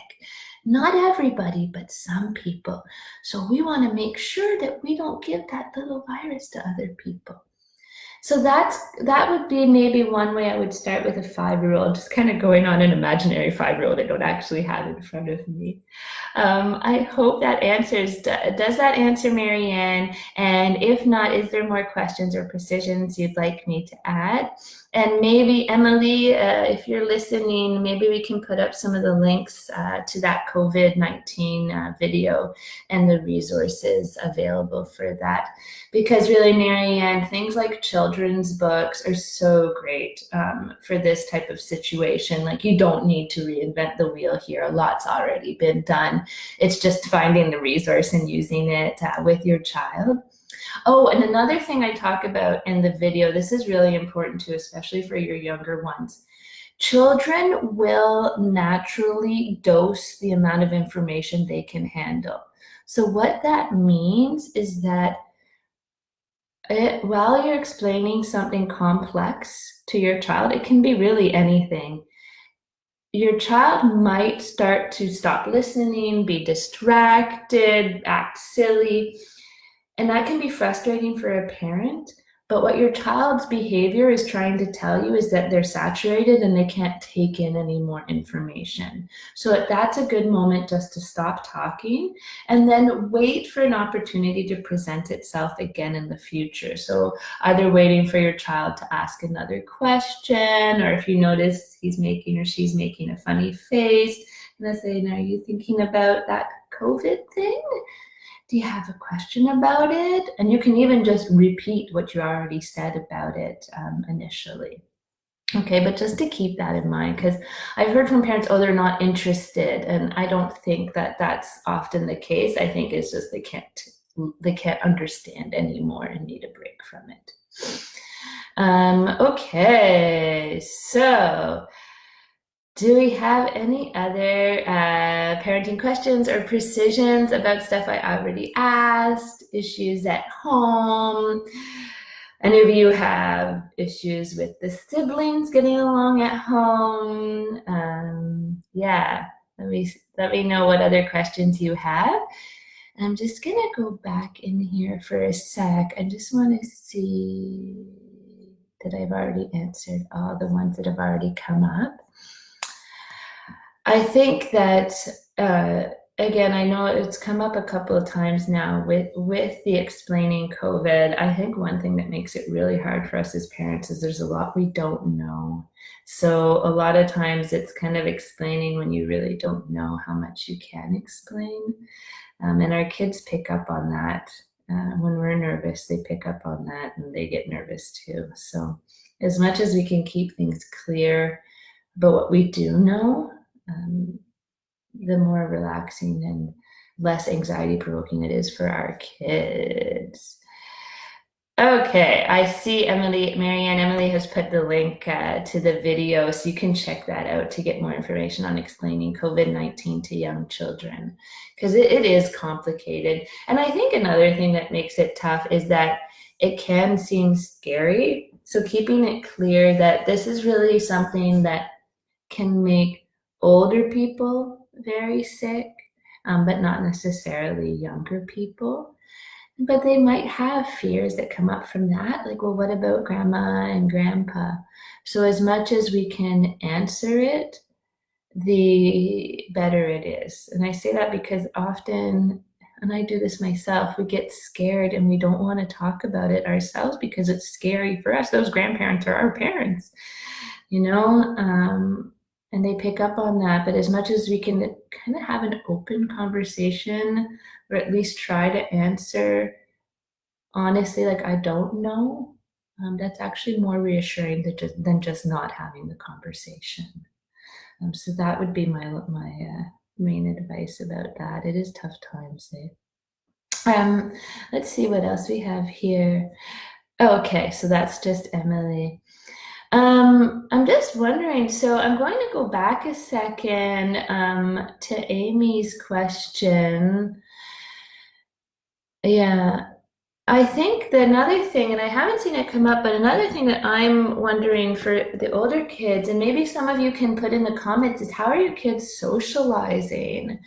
A: Not everybody, but some people. So we want to make sure that we don't give that little virus to other people. So that would be maybe one way I would start with a 5-year-old, just kind of going on an imaginary 5-year-old I don't actually have in front of me. I hope that answers. Does that answer, Marianne? And if not, is there more questions or precisions you'd like me to add? And maybe, Emily, if you're listening, maybe we can put up some of the links to that COVID-19 video and the resources available for that. Because really, Marianne, things like children's books are so great for this type of situation. Like, you don't need to reinvent the wheel here. A lot's already been done. It's just finding the resource and using it with your child. Oh, and another thing I talk about in the video, this is really important too, especially for your younger ones. Children will naturally dose the amount of information they can handle. So what that means is that while you're explaining something complex to your child, it can be really anything. Your child might start to stop listening, be distracted, act silly. And that can be frustrating for a parent, but what your child's behavior is trying to tell you is that they're saturated and they can't take in any more information. So that's a good moment just to stop talking and then wait for an opportunity to present itself again in the future. So either waiting for your child to ask another question, or if you notice he's making or she's making a funny face, and saying, are you thinking about that COVID thing? Do you have a question about it? And you can even just repeat what you already said about it initially. Okay, but just to keep that in mind, because I've heard from parents, oh, they're not interested. And I don't think that that's often the case. I think it's just they can't understand anymore and need a break from it. Okay, so do we have any other parenting questions or precisions about stuff I already asked? Issues at home? Any of you have issues with the siblings getting along at home? Yeah, let me know what other questions you have. I'm just gonna go back in here for a sec. I just want to see that I've already answered all the ones that have already come up. I think that, again, I know it's come up a couple of times now with the explaining COVID. I think one thing that makes it really hard for us as parents is there's a lot we don't know. So a lot of times it's kind of explaining when you really don't know how much you can explain. And our kids pick up on that. When we're nervous, they pick up on that and they get nervous too. So as much as we can keep things clear about what we do know, the more relaxing and less anxiety provoking it is for our kids. Okay, I see Marianne Emily has put the link to the video, so you can check that out to get more information on explaining COVID-19 to young children, because it is complicated. And I think another thing that makes it tough is that it can seem scary. So keeping it clear that this is really something that can make older people very sick, but not necessarily younger people. But they might have fears that come up from that, like, well, what about grandma and grandpa? So as much as we can answer it, the better it is. And I say that because often, and I do this myself, we get scared and we don't want to talk about it ourselves because it's scary for us. Those grandparents are our parents, you know? And they pick up on that. But as much as we can kind of have an open conversation, or at least try to answer honestly, like, I don't know, that's actually more reassuring than just not having the conversation. So that would be my main advice about that. It is tough times, eh? Let's see what else we have here. Okay, so that's just Emily. I'm just wondering, so I'm going to go back a second to Amy's question. Yeah, I think that another thing, and I haven't seen it come up, but another thing that I'm wondering for the older kids, and maybe some of you can put in the comments, is how are your kids socializing?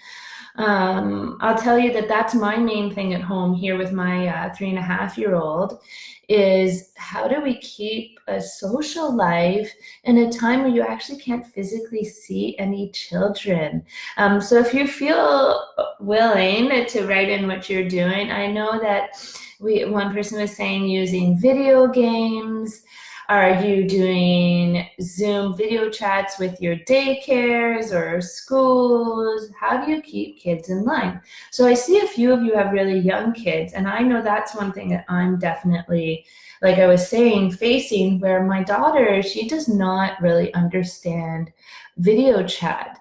A: I'll tell you that that's my main thing at home here with my 3.5-year-old, is how do we keep a social life in a time where you actually can't physically see any children? So if you feel willing to write in what you're doing, I know that one person was saying using video games. Are you doing Zoom video chats with your daycares or schools? How do you keep kids in line? So I see a few of you have really young kids, and I know that's one thing that I'm definitely, like I was saying, facing, where my daughter, she does not really understand video chat.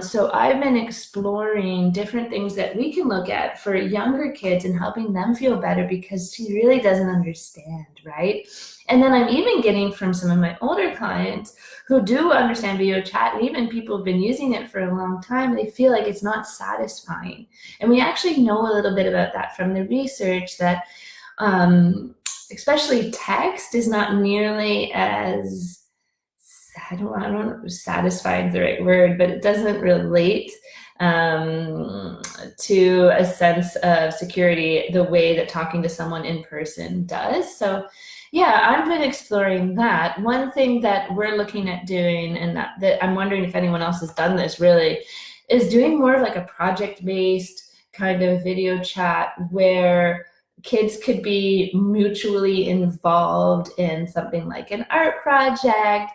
A: So I've been exploring different things that we can look at for younger kids and helping them feel better, because she really doesn't understand, right? And then I'm even getting from some of my older clients who do understand video chat, and even people who've been using it for a long time, they feel like it's not satisfying. And we actually know a little bit about that from the research, that especially text is not nearly as, I don't know if satisfying is the right word, but it doesn't relate to a sense of security the way that talking to someone in person does. So yeah, I've been exploring that. One thing that we're looking at doing, and that I'm wondering if anyone else has done this really, is doing more of like a project-based kind of video chat where kids could be mutually involved in something like an art project,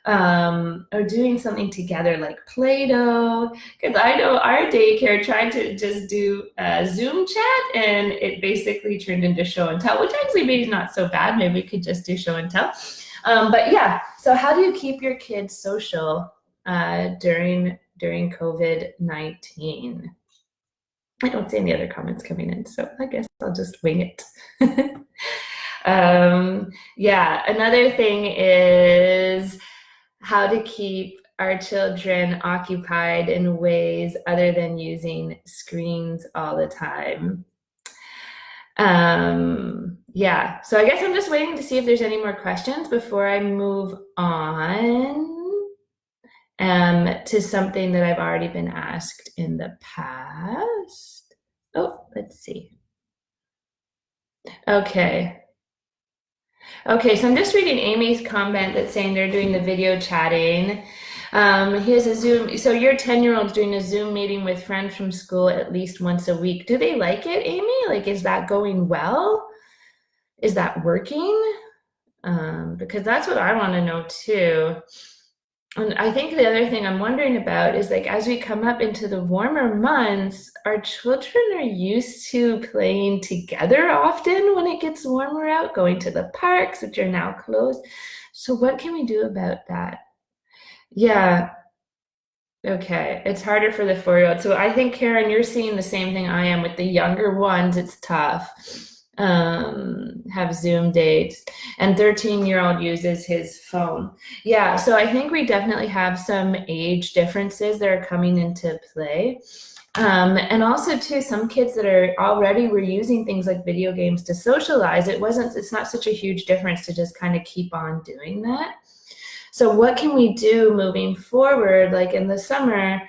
A: or doing something together like Play-Doh. Because I know our daycare tried to just do a Zoom chat, and it basically turned into show and tell, which actually maybe not so bad. Maybe we could just do show and tell. But yeah, so how do you keep your kids social during COVID-19? I don't see any other comments coming in, so I guess I'll just wing it. Yeah, another thing is how to keep our children occupied in ways other than using screens all the time. Yeah, so I guess I'm just waiting to see if there's any more questions before I move on to something that I've already been asked in the past. Oh, let's see. Okay. Okay, so I'm just reading Amy's comment that's saying they're doing the video chatting. Here's a Zoom. So your 10-year-old's doing a Zoom meeting with friends from school at least once a week. Do they like it, Amy? Like, is that going well? Is that working? Because that's what I want to know too. And I think the other thing I'm wondering about is, like, as we come up into the warmer months, our children are used to playing together often when it gets warmer out, going to the parks, which are now closed. So what can we do about that? Yeah. Okay. It's harder for the 4-year-old. So I think, Karen, you're seeing the same thing I am with the younger ones. It's tough. Have Zoom dates, and 13-year-old uses his phone. Yeah, so I think we definitely have some age differences that are coming into play. And also too, some kids that are already were using things like video games to socialize, it's not such a huge difference to just kind of keep on doing that. So what can we do moving forward, like in the summer?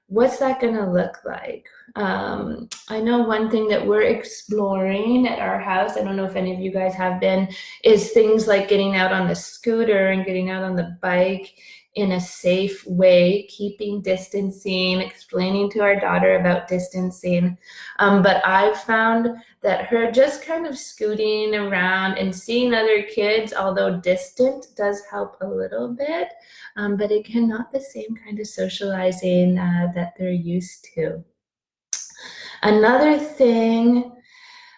A: What's that going to look like? I know one thing that we're exploring at our house, I don't know if any of you guys have been, is things like getting out on the scooter and getting out on the bike in a safe way, keeping distancing, explaining to our daughter about distancing. But I've found that her just kind of scooting around and seeing other kids, although distant, does help a little bit. But again, not the same kind of socializing that they're used to. Another thing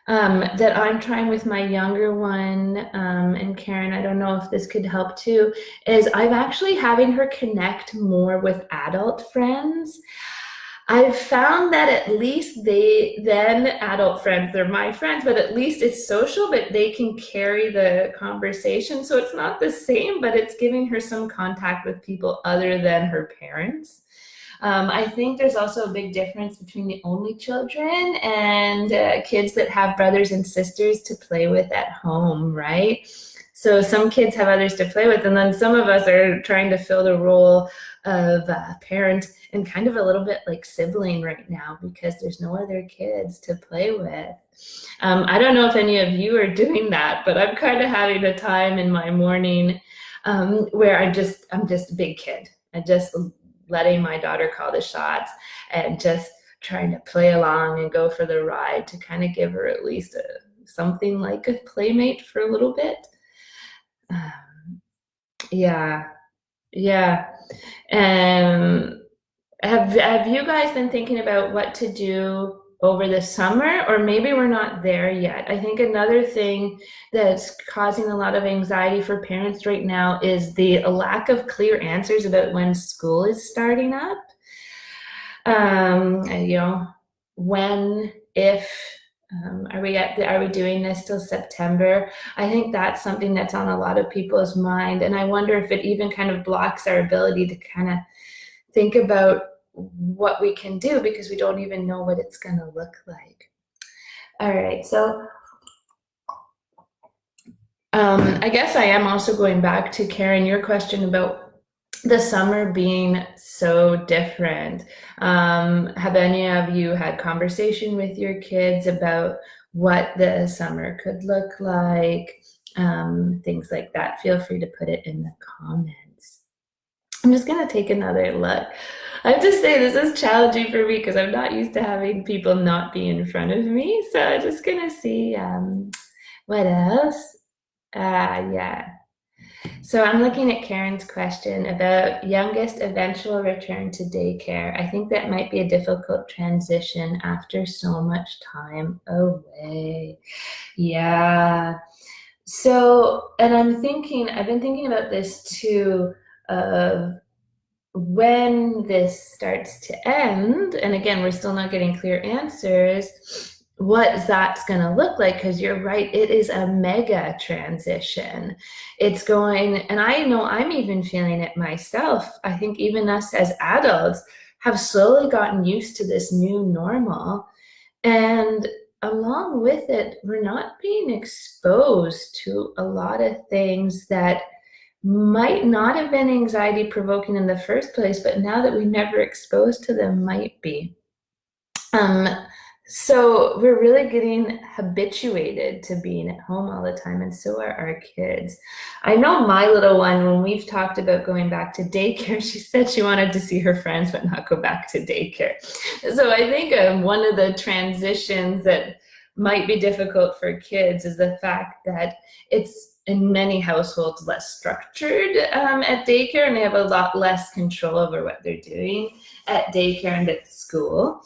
A: that I'm trying with my younger one, and Karen, I don't know if this could help too, is I'm actually having her connect more with adult friends. I've found that at least adult friends, they're my friends, but at least it's social, but they can carry the conversation. So it's not the same, but it's giving her some contact with people other than her parents. I think there's also a big difference between the only children and kids that have brothers and sisters to play with at home, right? So some kids have others to play with, and then some of us are trying to fill the role of parent and kind of a little bit like sibling right now, because there's no other kids to play with. I don't know if any of you are doing that, but I'm kind of having a time in my morning where I'm just a big kid. I just letting my daughter call the shots and just trying to play along and go for the ride to kind of give her at least something like a playmate for a little bit. Yeah. Yeah. Um, have you guys been thinking about what to do over the summer, or maybe we're not there yet? I think another thing that's causing a lot of anxiety for parents right now is the lack of clear answers about when school is starting up. And, when, if, are we doing this till September? I think that's something that's on a lot of people's mind, and I wonder if it even kind of blocks our ability to kind of think about what we can do, because we don't even know what it's going to look like. All right, so I guess I am also going back to Karen, your question about the summer being so different. Have any of you had conversation with your kids about what the summer could look like? Things like that. Feel free to put it in the comments. I'm just gonna take another look. I have to say this is challenging for me because I'm not used to having people not be in front of me. So I'm just gonna see what else. Yeah. So I'm looking at Karen's question about youngest eventual return to daycare. I think that might be a difficult transition after so much time away. Yeah. So, and I've been thinking about this too, of when this starts to end, and again, we're still not getting clear answers, what that's going to look like, because you're right, it is a mega transition. It's going, and I know I'm even feeling it myself. I think even us as adults have slowly gotten used to this new normal, and along with it, we're not being exposed to a lot of things that might not have been anxiety provoking in the first place, but now that we're never exposed to them, might be. So we're really getting habituated to being at home all the time, and so are our kids. I know my little one, when we've talked about going back to daycare, she said she wanted to see her friends but not go back to daycare. So I think one of the transitions that might be difficult for kids is the fact that it's in many households less structured at daycare, and they have a lot less control over what they're doing at daycare and at school.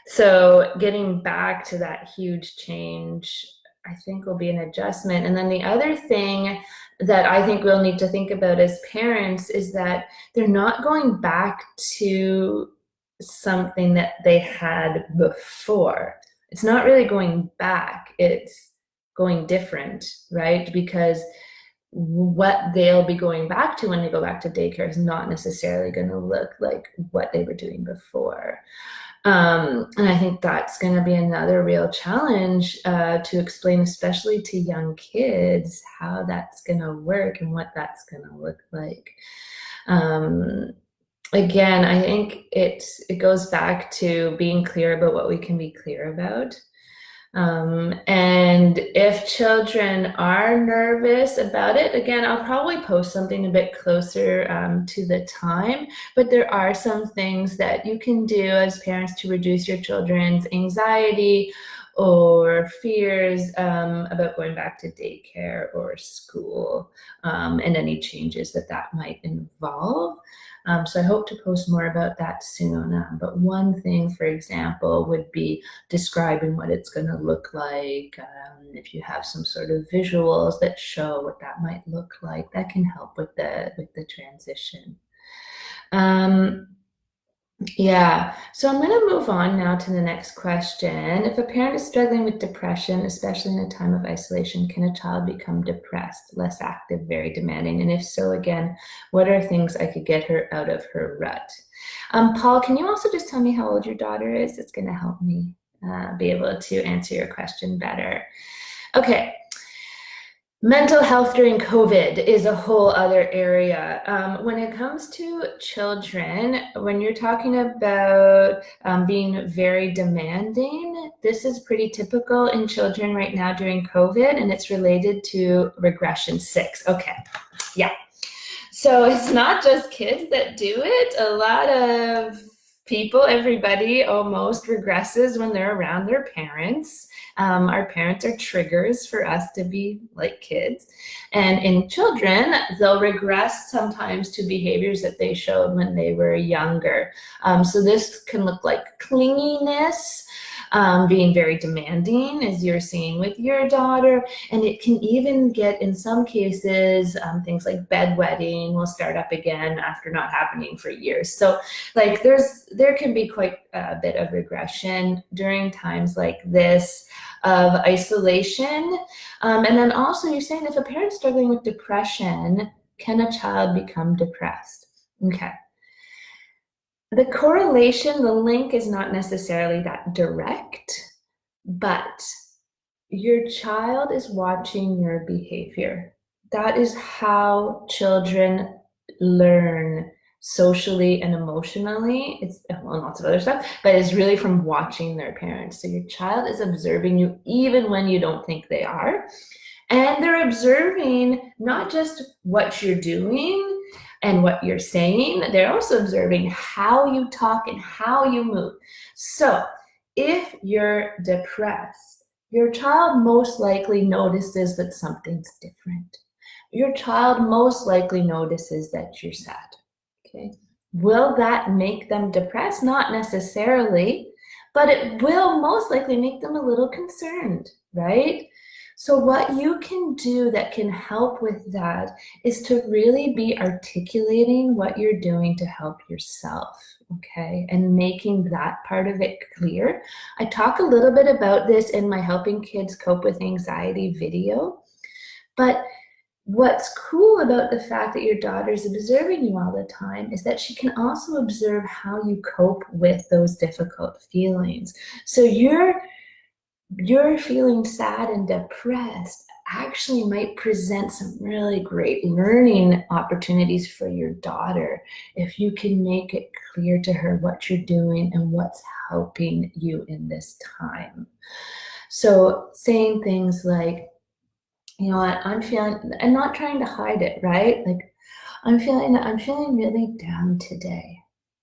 A: So getting back to that huge change, I think, will be an adjustment. And then the other thing that I think we'll need to think about as parents is that they're not going back to something that they had before. It's not really going back, it's going different, right? Because what they'll be going back to when they go back to daycare is not necessarily going to look like what they were doing before. And I think that's going to be another real challenge to explain, especially to young kids, how that's going to work and what that's going to look like. Again, I think it goes back to being clear about what we can be clear about. And if children are nervous about it, again, I'll probably post something a bit closer to the time, but there are some things that you can do as parents to reduce your children's anxiety or fears about going back to daycare or school, and any changes that might involve. So I hope to post more about that soon. But one thing, for example, would be describing what it's going to look like. If you have some sort of visuals that show what that might look like, that can help with the transition. Yeah, so I'm going to move on now to the next question. If a parent is struggling with depression, especially in a time of isolation, can a child become depressed, less active, very demanding? And if so, again, what are things I could get her out of her rut? Paul, can you also just tell me how old your daughter is? It's going to help me be able to answer your question better. Okay. Mental health during COVID is a whole other area. When it comes to children, when you're talking about being very demanding, this is pretty typical in children right now during COVID, and it's related to regression 6. Okay, yeah. So it's not just kids that do it. A lot of everybody almost regresses when they're around their parents. Our parents are triggers for us to be like kids. And in children, they'll regress sometimes to behaviors that they showed when they were younger. So this can look like clinginess, being very demanding, as you're seeing with your daughter. And it can even get, in some cases, things like bedwetting will start up again after not happening for years. So like there can be quite a bit of regression during times like this of isolation. And then also you're saying if a parent's struggling with depression, can a child become depressed? Okay. The correlation, the link is not necessarily that direct, but your child is watching your behavior. That is how children learn socially and emotionally. It's, well, lots of other stuff, but it's really from watching their parents. So your child is observing you even when you don't think they are. And they're observing not just what you're doing and what you're saying, they're also observing how you talk and how you move. So if you're depressed, your child most likely notices that something's different. Your child most likely notices that you're sad. Okay. Will that make them depressed? Not necessarily, but it will most likely make them a little concerned, right? So what you can do that can help with that is to really be articulating what you're doing to help yourself, okay? And making that part of it clear. I talk a little bit about this in my Helping Kids Cope with Anxiety video, but what's cool about the fact that your daughter's observing you all the time is that she can also observe how you cope with those difficult feelings. So you're feeling sad and depressed actually might present some really great learning opportunities for your daughter if you can make it clear to her what you're doing and what's helping you in this time. So saying things like, you know what, I'm feeling, and not trying to hide it, right? Like, I'm feeling really down today.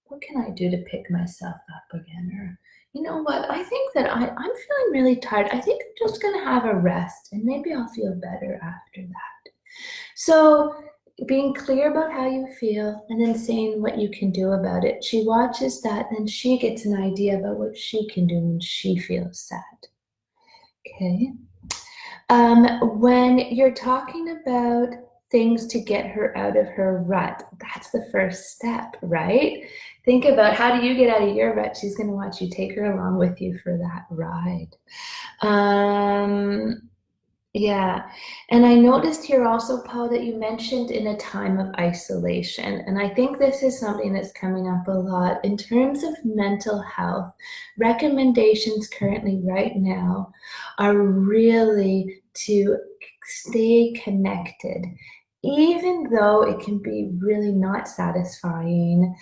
A: What can I do to pick myself up again? Or, you know what, I think that I'm feeling really tired. I think I'm just gonna have a rest and maybe I'll feel better after that. So being clear about how you feel and then saying what you can do about it. She watches that and she gets an idea about what she can do when she feels sad. Okay. When you're talking about things to get her out of her rut, that's the first step, right? Think about, how do you get out of your rut? She's going to watch you, take her along with you for that ride. Yeah, and I noticed here also, Paul, that you mentioned in a time of isolation, and I think this is something that's coming up a lot in terms of mental health. Recommendations currently right now are really to stay connected, even though it can be really not satisfying,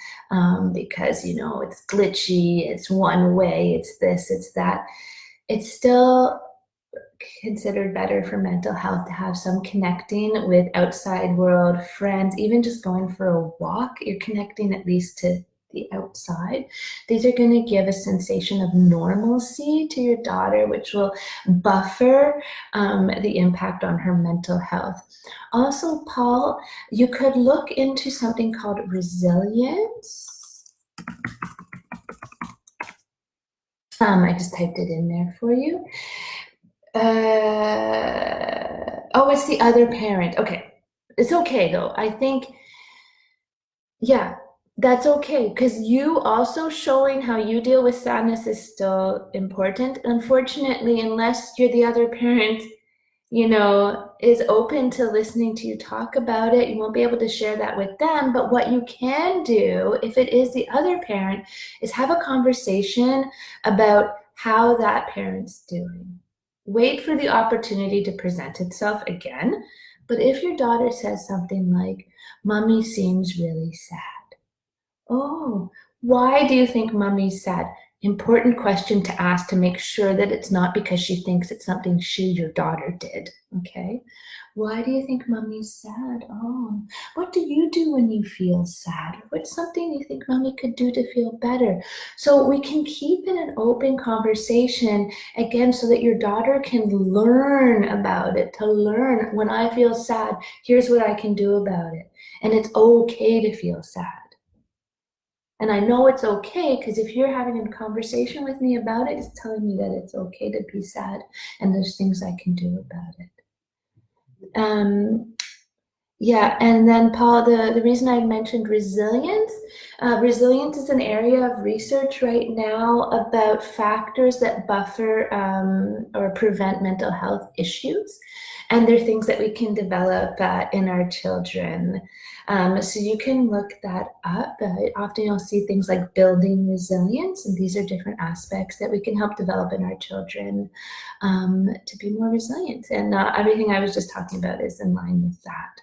A: because, you know, it's glitchy, it's one way, it's this, it's that. It's still considered better for mental health to have some connecting with outside world, friends, even just going for a walk. You're connecting at least to the outside. These are going to give a sensation of normalcy to your daughter, which will buffer the impact on her mental health. Also, Paul, you could look into something called resilience. I just typed it in there for you. Oh, it's the other parent. Okay. It's okay though. I think, yeah, that's okay, because you also showing how you deal with sadness is still important. Unfortunately, unless you're the other parent, you know, is open to listening to you talk about it, you won't be able to share that with them. But what you can do, if it is the other parent, is have a conversation about how that parent's doing. Wait for the opportunity to present itself again. But if your daughter says something like, "Mommy seems really sad." Oh, why do you think Mommy's sad? important question to ask to make sure that it's not because she thinks it's something your daughter did, okay? Why do you think mommy's sad? Oh, what do you do when you feel sad? What's something you think mommy could do to feel better? So we can keep it an open conversation, again, so that your daughter can learn about it, to learn when I feel sad, here's what I can do about it. And it's okay to feel sad. And I know it's okay because if you're having a conversation with me about it, it's telling me that it's okay to be sad and there's things I can do about it. Yeah, and then Paul, the reason I mentioned resilience, resilience is an area of research right now about factors that buffer or prevent mental health issues. And they're things that we can develop in our children. So you can look that up. Often you'll see things like building resilience, and these are different aspects that we can help develop in our children to be more resilient. And everything I was just talking about is in line with that.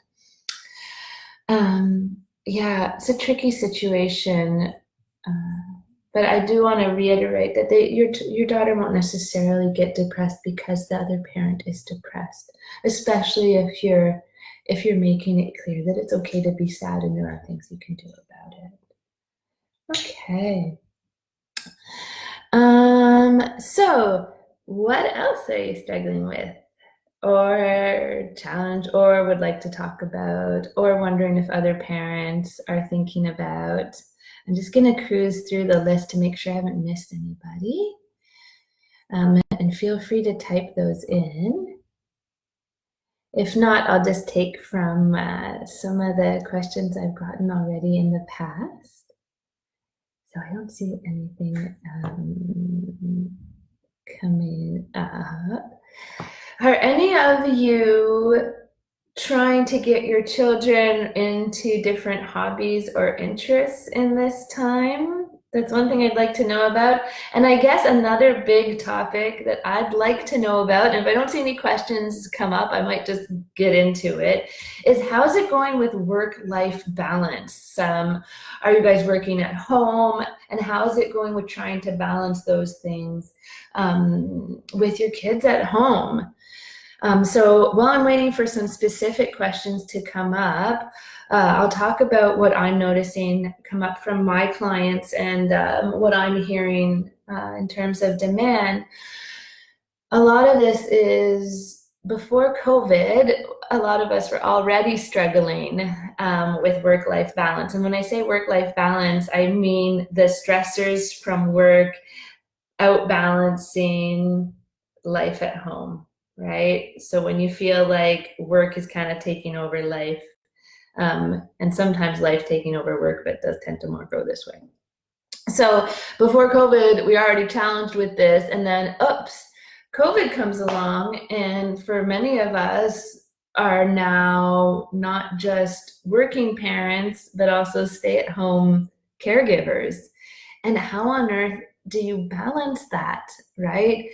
A: Yeah, it's a tricky situation. But I do want to reiterate that your daughter won't necessarily get depressed because the other parent is depressed, especially if you're making it clear that it's okay to be sad and there are things you can do about it. Okay. So what else are you struggling with, or challenge, or would like to talk about, or wondering if other parents are thinking about? I'm just going to cruise through the list to make sure I haven't missed anybody. And feel free to type those in. If not, I'll just take from some of the questions I've gotten already in the past. So I don't see anything coming up. Are any of you trying to get your children into different hobbies or interests in this time? That's one thing I'd like to know about. And I guess another big topic that I'd like to know about, and if I don't see any questions come up, I might just get into it, is how's it going with work-life balance? Are you guys working at home? And how's it going with trying to balance those things with your kids at home? So while I'm waiting for some specific questions to come up, I'll talk about what I'm noticing come up from my clients and what I'm hearing in terms of demand. A lot of this is before COVID, a lot of us were already struggling with work-life balance. And when I say work-life balance, I mean the stressors from work outbalancing life at home. Right? So when you feel like work is kind of taking over life, and sometimes life taking over work, but it does tend to more go this way. So before COVID, we already challenged with this, and then oops, COVID comes along, and for many of us are now not just working parents, but also stay-at-home caregivers. And how on earth do you balance that, right?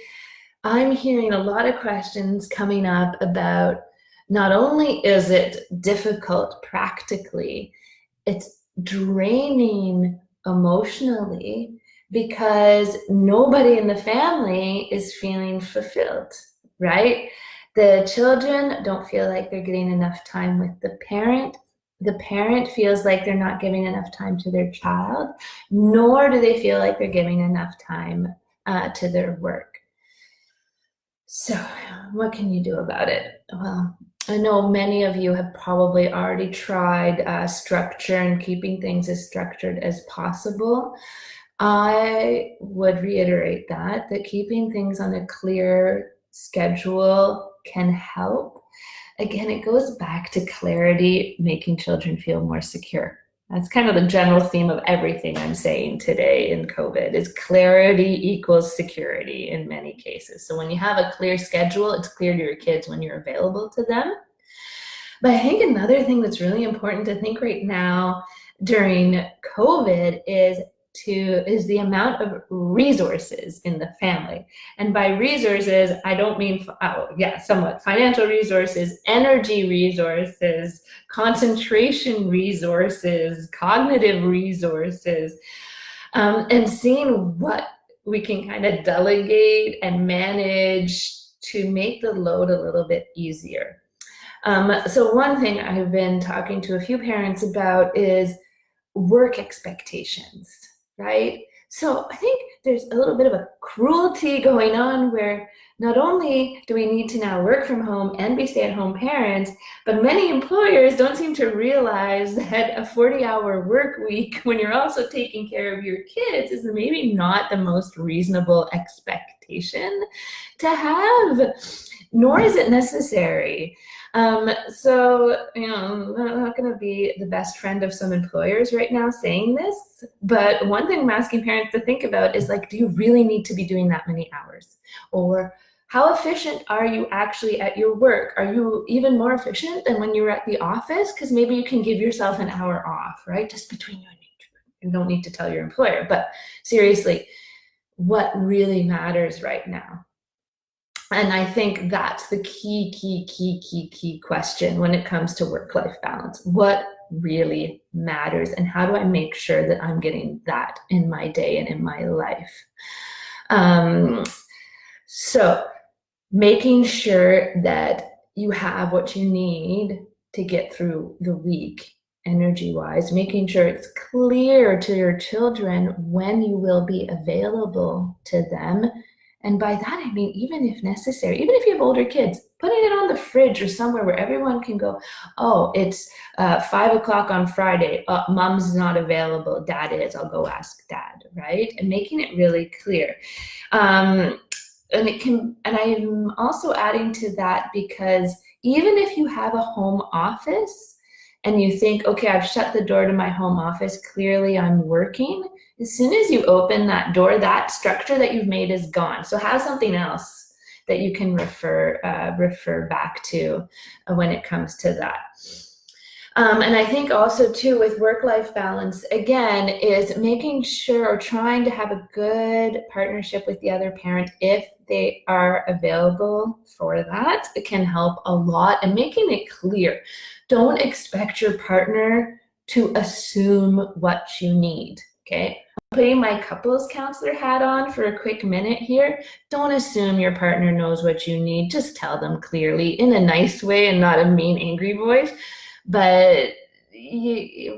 A: I'm hearing a lot of questions coming up about not only is it difficult practically, it's draining emotionally because nobody in the family is feeling fulfilled, right? The children don't feel like they're getting enough time with the parent. The parent feels like they're not giving enough time to their child, nor do they feel like they're giving enough time to their work. So what can you do about it? Well, I know many of you have probably already tried structure and keeping things as structured as possible. I would reiterate that keeping things on a clear schedule can help. Again, it goes back to clarity, making children feel more secure. That's kind of the general theme of everything I'm saying today in COVID is clarity equals security in many cases. So when you have a clear schedule, it's clear to your kids when you're available to them. But I think another thing that's really important to think right now during COVID is the amount of resources in the family. And by resources, I don't mean, somewhat financial resources, energy resources, concentration resources, cognitive resources, and seeing what we can kind of delegate and manage to make the load a little bit easier. So one thing I've been talking to a few parents about is work expectations, right? So I think there's a little bit of a cruelty going on where not only do we need to now work from home and be stay-at-home parents, but many employers don't seem to realize that a 40-hour work week when you're also taking care of your kids is maybe not the most reasonable expectation to have, nor is it necessary. So, you know, I'm not going to be the best friend of some employers right now saying this, but one thing I'm asking parents to think about is like, do you really need to be doing that many hours? Or how efficient are you actually at your work? Are you even more efficient than when you were at the office? Because maybe you can give yourself an hour off, right? Just between you and me. You don't need to tell your employer, but seriously, what really matters right now? And I think that's the key question when it comes to work-life balance. What really matters, and how do I make sure that I'm getting that in my day and in my life? So making sure that you have what you need to get through the week energy-wise, making sure it's clear to your children when you will be available to them. And by that, I mean, even if necessary, even if you have older kids, putting it on the fridge or somewhere where everyone can go, oh, it's 5 o'clock on Friday. Mom's not available. Dad is. I'll go ask dad, right? And making it really clear. And I'm also adding to that because even if you have a home office and you think, okay, I've shut the door to my home office, clearly I'm working. As soon as you open that door, that structure that you've made is gone. So have something else that you can refer back to when it comes to that. And I think also too with work-life balance, again, is making sure or trying to have a good partnership with the other parent if they are available for that. It can help a lot, and making it clear. Don't expect your partner to assume what you need, okay? I'm putting my couples counselor hat on for a quick minute here. Don't assume your partner knows what you need. Just tell them clearly in a nice way and not a mean, angry voice. But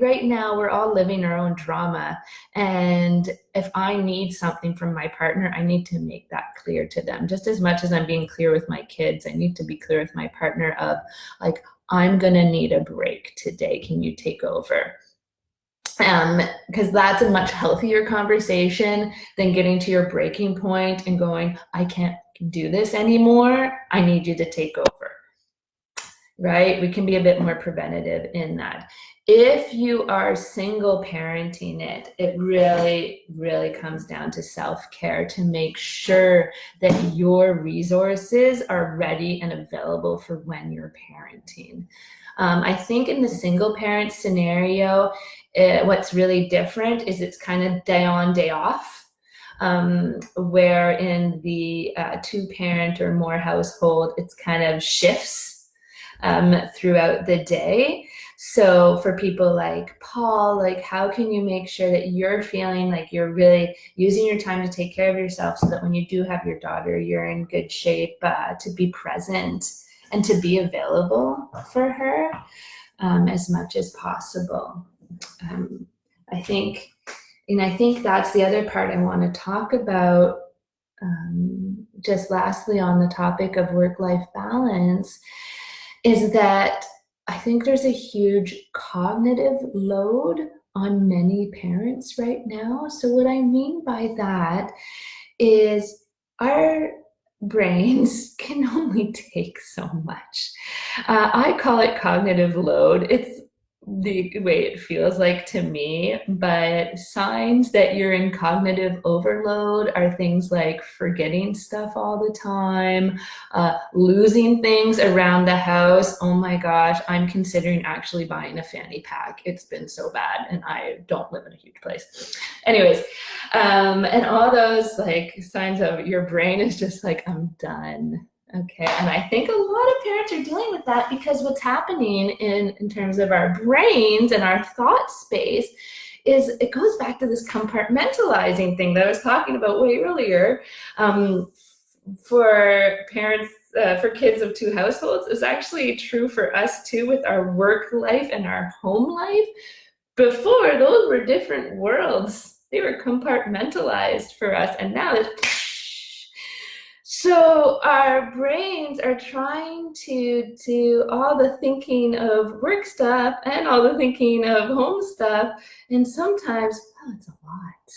A: right now we're all living our own drama, and if I need something from my partner, I need to make that clear to them. Just as much as I'm being clear with my kids, I need to be clear with my partner of like, I'm gonna need a break today. Can you take over? Because that's a much healthier conversation than getting to your breaking point and going, I can't do this anymore. I need you to take over. Right? We can be a bit more preventative in that. If you are single parenting it, it really, really comes down to self-care to make sure that your resources are ready and available for when you're parenting. I think in the single parent scenario, what's really different is it's kind of day on, day off. Where in the two-parent or more household, it's kind of shifts throughout the day. So for people like Paul, like how can you make sure that you're feeling like you're really using your time to take care of yourself so that when you do have your daughter, you're in good shape to be present and to be available for her as much as possible. I think that's the other part I want to talk about. Just lastly on the topic of work-life balance is that I think there's a huge cognitive load on many parents right now. So what I mean by that is our brains can only take so much. I call it cognitive load. It's the way it feels like to me, but signs that you're in cognitive overload are things like forgetting stuff all the time, losing things around the house. Oh my gosh, I'm considering actually buying a fanny pack. It's been so bad, and I don't live in a huge place. Anyways, and all those like signs of your brain is just like, I'm done. Okay, and I think a lot of parents are dealing with that because what's happening in terms of our brains and our thought space is it goes back to this compartmentalizing thing that I was talking about way earlier. For parents, for kids of two households, is actually true for us too with our work life and our home life. Before, those were different worlds. They were compartmentalized for us, and now it's so our brains are trying to do all the thinking of work stuff and all the thinking of home stuff, and sometimes, well, it's a lot.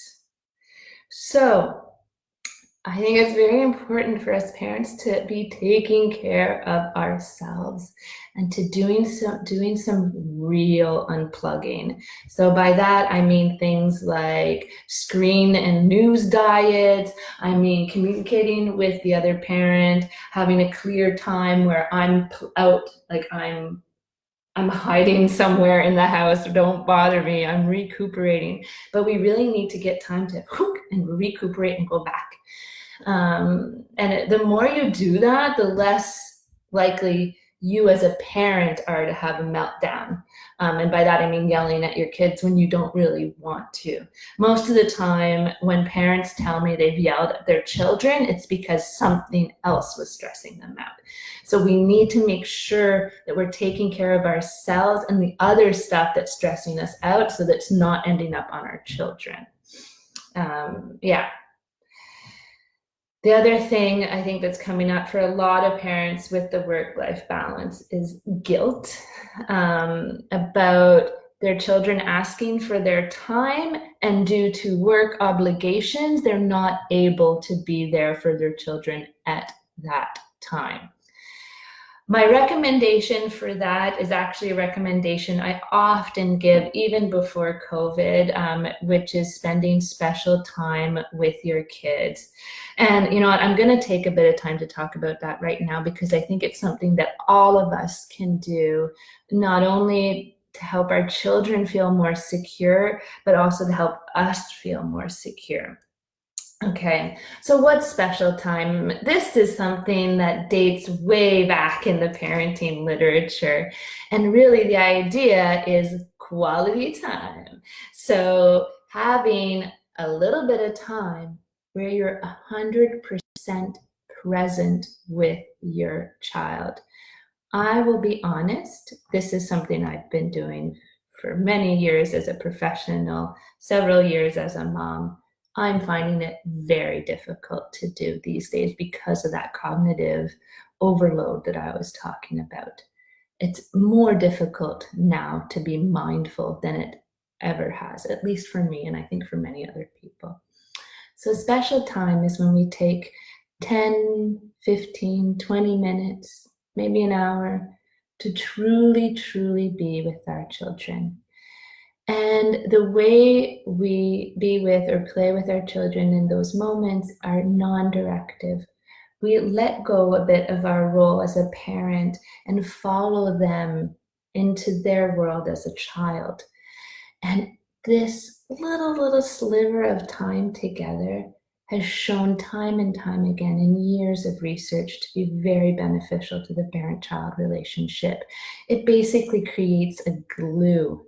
A: So I think it's very important for us parents to be taking care of ourselves and to doing some real unplugging. So by that, I mean things like screen and news diets. I mean communicating with the other parent, having a clear time where I'm out, like I'm hiding somewhere in the house, don't bother me, I'm recuperating. But we really need to get time to and recuperate and go back. And the more you do that, the less likely you as a parent are to have a meltdown. And by that, I mean yelling at your kids when you don't really want to. Most of the time when parents tell me they've yelled at their children, it's because something else was stressing them out. So we need to make sure that we're taking care of ourselves and the other stuff that's stressing us out so that's not ending up on our children. Yeah. The other thing I think that's coming up for a lot of parents with the work-life balance is guilt about their children asking for their time, and due to work obligations, they're not able to be there for their children at that time. My recommendation for that is actually a recommendation I often give even before COVID, which is spending special time with your kids. And you know what, I'm going to take a bit of time to talk about that right now, because I think it's something that all of us can do, not only to help our children feel more secure, but also to help us feel more secure. Okay, so what's special time? This is something that dates way back in the parenting literature. And really the idea is quality time. So having a little bit of time where you're 100% present with your child. I will be honest, this is something I've been doing for many years as a professional, several years as a mom. I'm finding it very difficult to do these days because of that cognitive overload that I was talking about. It's more difficult now to be mindful than it ever has, at least for me, and I think for many other people. So special time is when we take 10, 15, 20 minutes, maybe an hour, to truly, truly be with our children. And the way we be with or play with our children in those moments are non-directive. We let go a bit of our role as a parent and follow them into their world as a child. And this little sliver of time together has shown time and time again in years of research to be very beneficial to the parent-child relationship. It basically creates a glue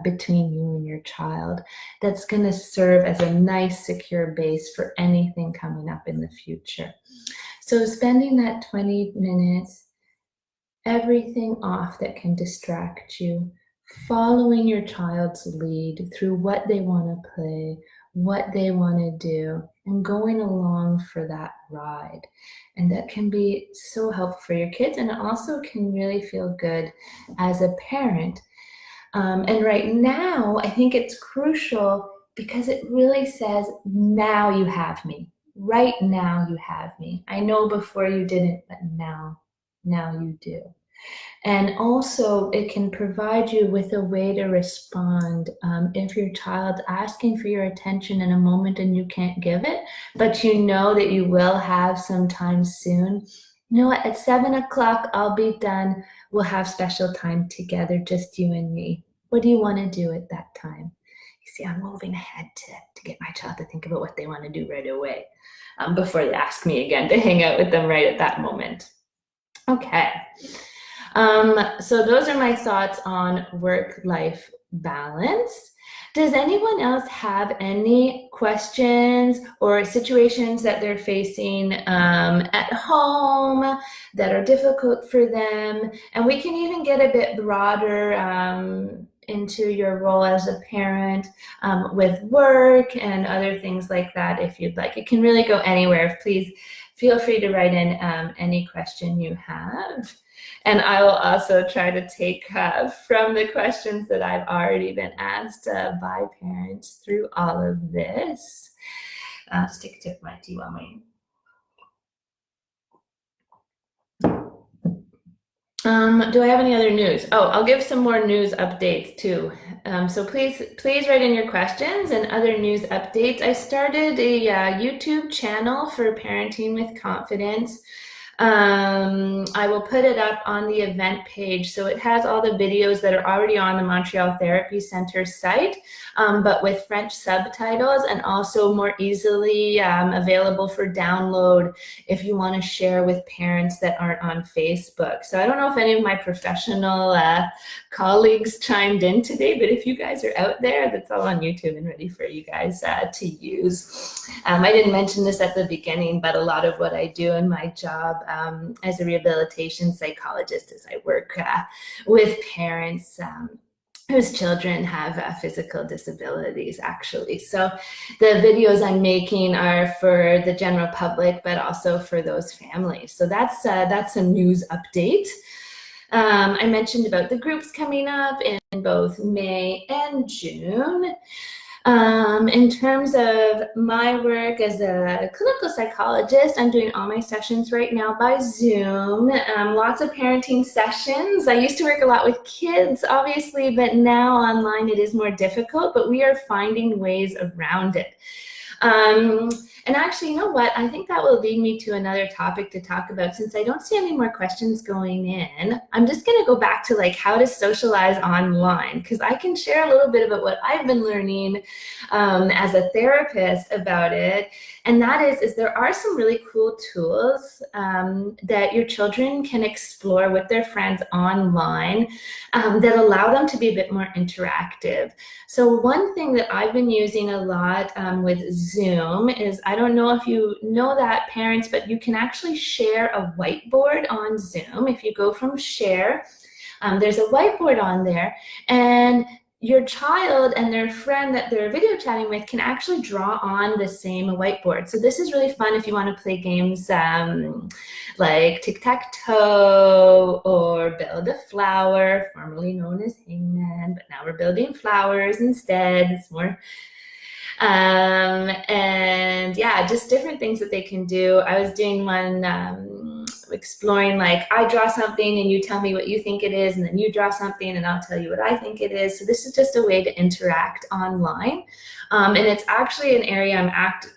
A: between you and your child that's going to serve as a nice, secure base for anything coming up in the future. So spending that 20 minutes, everything off that can distract you, following your child's lead through what they want to play, what they want to do, and going along for that ride. And that can be so helpful for your kids, and it also can really feel good as a parent. And right now, I think it's crucial because it really says, now you have me. Right now you have me. I know before you didn't, but now you do. And also it can provide you with a way to respond if your child's asking for your attention in a moment and you can't give it, but you know that you will have sometime soon. You know what, at 7 o'clock, I'll be done. We'll have special time together, just you and me. What do you want to do at that time? You see, I'm moving ahead to get my child to think about what they want to do right away before they ask me again to hang out with them right at that moment. Okay. So those are my thoughts on work-life balanced. Does anyone else have any questions or situations that they're facing at home that are difficult for them? And we can even get a bit broader into your role as a parent with work and other things like that if you'd like. It can really go anywhere. Please feel free to write in any question you have. And I will also try to take from the questions that I've already been asked by parents through all of this. Just take a tip of my tea while I'm waiting. Do I have any other news? Oh, I'll give some more news updates too. So please write in your questions and other news updates. I started a YouTube channel for Parenting with Confidence. I will put it up on the event page. So it has all the videos that are already on the Montreal Therapy Center site, but with French subtitles and also more easily available for download if you want to share with parents that aren't on Facebook. So I don't know if any of my professional colleagues chimed in today, but if you guys are out there, that's all on YouTube and ready for you guys to use. I didn't mention this at the beginning, but a lot of what I do in my job as a rehabilitation psychologist is I work with parents whose children have physical disabilities, actually. So the videos I'm making are for the general public, but also for those families. So that's a news update. I mentioned about the groups coming up in both May and June. In terms of my work as a clinical psychologist, I'm doing all my sessions right now by Zoom, lots of parenting sessions. I used to work a lot with kids, obviously, but now online it is more difficult, but we are finding ways around it. And actually, you know what? I think that will lead me to another topic to talk about. Since I don't see any more questions going in, I'm just going to go back to like how to socialize online, because I can share a little bit about what I've been learning as a therapist about it. And that is there are some really cool tools that your children can explore with their friends online that allow them to be a bit more interactive. So one thing that I've been using a lot with Zoom is, I don't know if you know that, parents, but you can actually share a whiteboard on Zoom. If you go from share, there's a whiteboard on there, and your child and their friend that they're video chatting with can actually draw on the same whiteboard. So this is really fun if you want to play games like tic-tac-toe or build a flower, formerly known as hangman, but now we're building flowers instead. It's more and yeah, just different things that they can do. I was doing one exploring, like, I draw something and you tell me what you think it is, and then you draw something and I'll tell you what I think it is. So this is just a way to interact online. And it's actually an area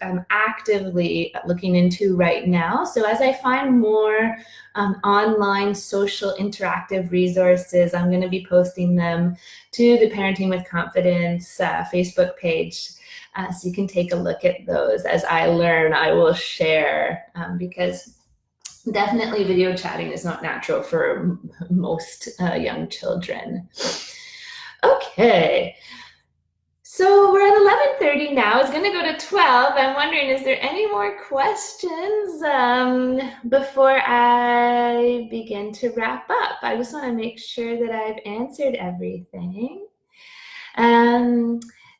A: I'm actively looking into right now. So as I find more online social interactive resources, I'm going to be posting them to the Parenting with Confidence Facebook page. So you can take a look at those. As I learn, I will share, because definitely video chatting is not natural for most young children. Okay, so we're at 11:30 now. It's going to go to 12. I'm wondering, is there any more questions before I begin to wrap up? I just want to make sure that I've answered everything.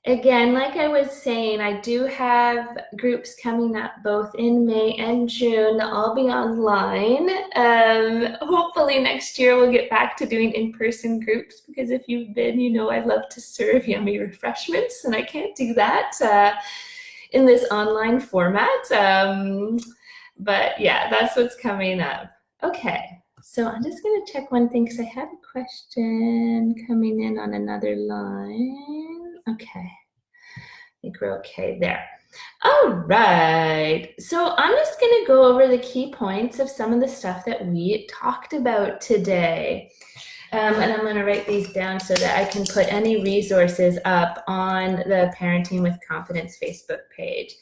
A: Again, like I was saying, I do have groups coming up both in May and June. They'll all be online. Hopefully next year we'll get back to doing in-person groups, because if you've been, you know I love to serve yummy refreshments, and I can't do that in this online format. But yeah, that's what's coming up. Okay, so I'm just going to check one thing, because I have a question coming in on another line. Okay, I think we're okay there. All right, so I'm just going to go over the key points of some of the stuff that we talked about today. And I'm going to write these down so that I can put any resources up on the Parenting with Confidence Facebook page.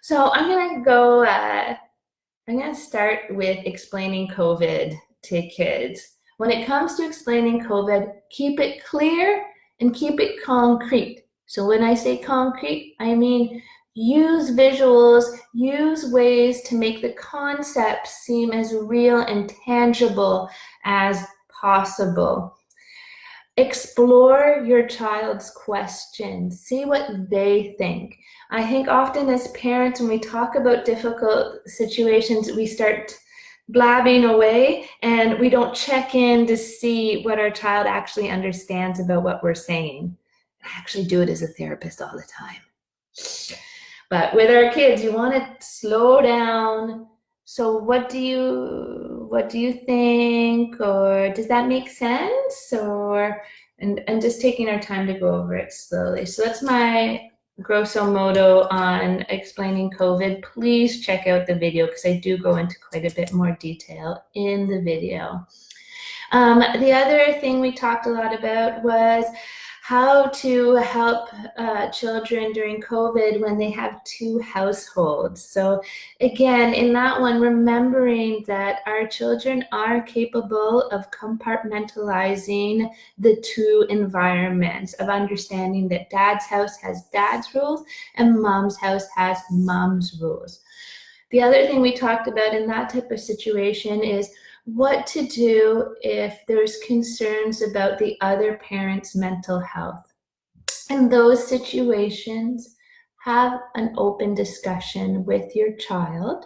A: So I'm going to start with explaining COVID to kids. When it comes to explaining COVID, keep it clear and keep it concrete. So when I say concrete, I mean use visuals, use ways to make the concepts seem as real and tangible as possible. Explore your child's questions. See what they think. I think often as parents, when we talk about difficult situations, we start blabbing away and we don't check in to see what our child actually understands about what we're saying. I actually do it as a therapist all the time. But with our kids, you want to slow down. So what do you think? Or does that make sense? Or and just taking our time to go over it slowly. So that's my grosso modo on explaining COVID. Please check out the video because I do go into quite a bit more detail in the video. The other thing we talked a lot about was how to help children during COVID when they have two households. So again, in that one, remembering that our children are capable of compartmentalizing the two environments, of understanding that dad's house has dad's rules and mom's house has mom's rules. The other thing we talked about in that type of situation is what to do if there's concerns about the other parent's mental health. In those situations, have an open discussion with your child,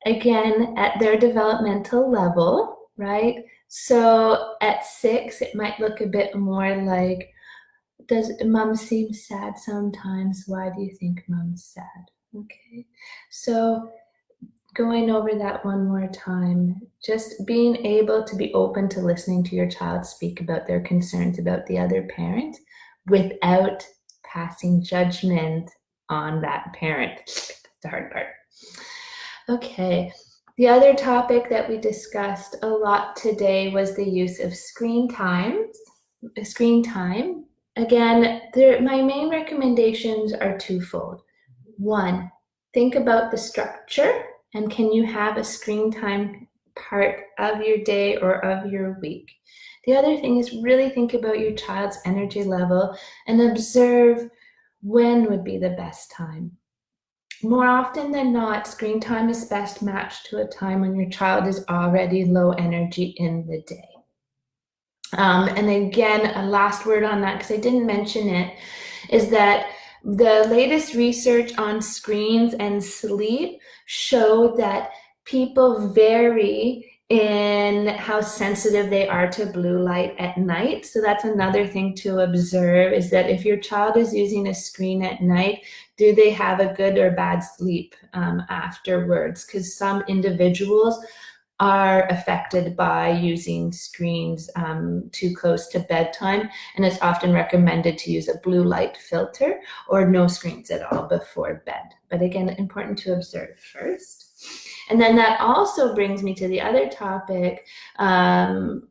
A: again, at their developmental level, right? So at 6, it might look a bit more like, does mom seem sad sometimes? Why do you think mom's sad? Okay, so going over that one more time, just being able to be open to listening to your child speak about their concerns about the other parent without passing judgment on that parent. That's the hard part. Okay, the other topic that we discussed a lot today was the use of screen time. Again, my main recommendations are twofold. One, think about the structure. And can you have a screen time part of your day or of your week? The other thing is really think about your child's energy level and observe when would be the best time. More often than not, screen time is best matched to a time when your child is already low energy in the day. And again, a last word on that, because I didn't mention it, is that the latest research on screens and sleep show that people vary in how sensitive they are to blue light at night. So that's another thing to observe, is that if your child is using a screen at night, do they have a good or bad sleep afterwards? Because some individuals are affected by using screens too close to bedtime, and it's often recommended to use a blue light filter or no screens at all before bed. But again, important to observe first. And then that also brings me to the other topic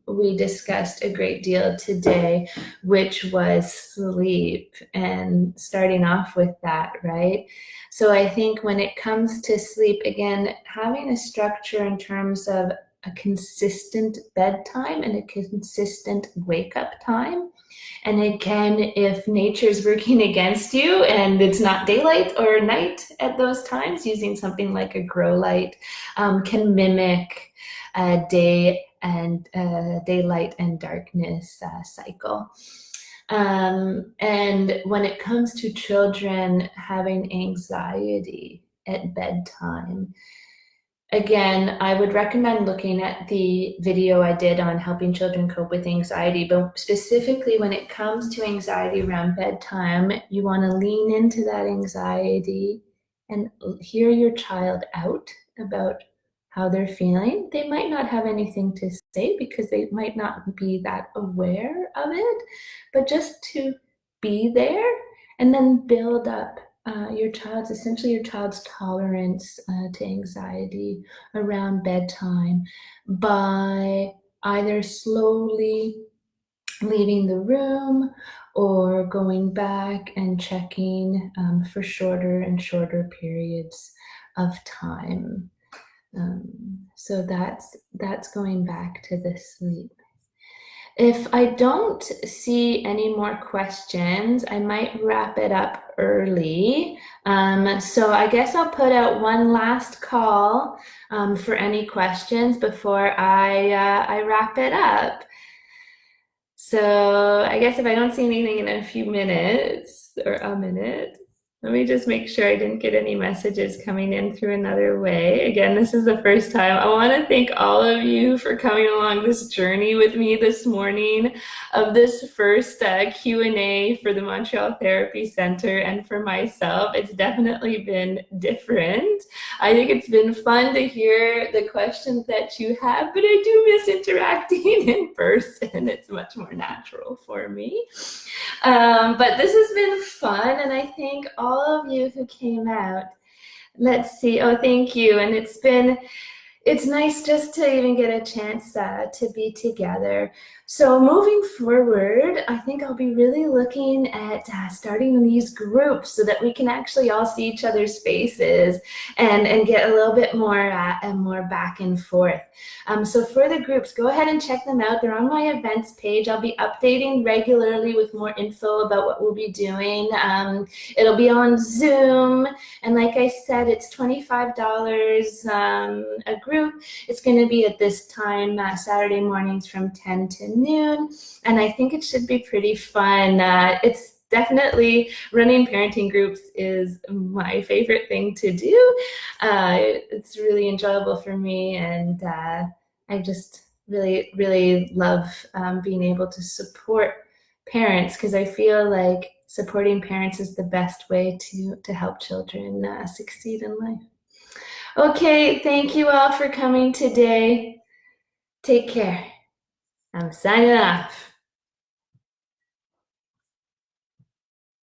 A: we discussed a great deal today, which was sleep, and starting off with that, right? So I think when it comes to sleep, again, having a structure in terms of a consistent bedtime and a consistent wake-up time. And again, if nature's working against you and it's not daylight or night at those times, using something like a grow light can mimic daylight and darkness cycle. And when it comes to children having anxiety at bedtime, again, I would recommend looking at the video I did on helping children cope with anxiety, but specifically when it comes to anxiety around bedtime, you want to lean into that anxiety and hear your child out about how they're feeling. They might not have anything to say because they might not be that aware of it, but just to be there and then build up your child's tolerance to anxiety around bedtime by either slowly leaving the room or going back and checking for shorter and shorter periods of time. So that's going back to the sleep. If I don't see any more questions, I might wrap it up early. So I guess I'll put out one last call for any questions before I wrap it up. So I guess if I don't see anything in a few minutes or a minute, let me just make sure I didn't get any messages coming in through another way. Again, this is the first time. I want to thank all of you for coming along this journey with me this morning of this first Q&A for the Montreal Therapy Center and for myself. It's definitely been different. I think it's been fun to hear the questions that you have, but I do miss interacting in person. It's much more natural for me. But this has been fun, and I thank all of you who came out. Let's see. Oh, thank you. And it's nice just to even get a chance to be together. So moving forward, I think I'll be really looking at starting these groups so that we can actually all see each other's faces and get a little bit more back and forth. So for the groups, go ahead and check them out. They're on my events page. I'll be updating regularly with more info about what we'll be doing. It'll be on Zoom. And like I said, it's $25 a group. It's going to be at this time, Saturday mornings from 10 to noon. And I think it should be pretty fun. It's definitely running parenting groups is my favorite thing to do. It's really enjoyable for me. And I just really, really love being able to support parents because I feel like supporting parents is the best way to help children succeed in life. Okay, thank you all for coming today. Take care. I'm signing off.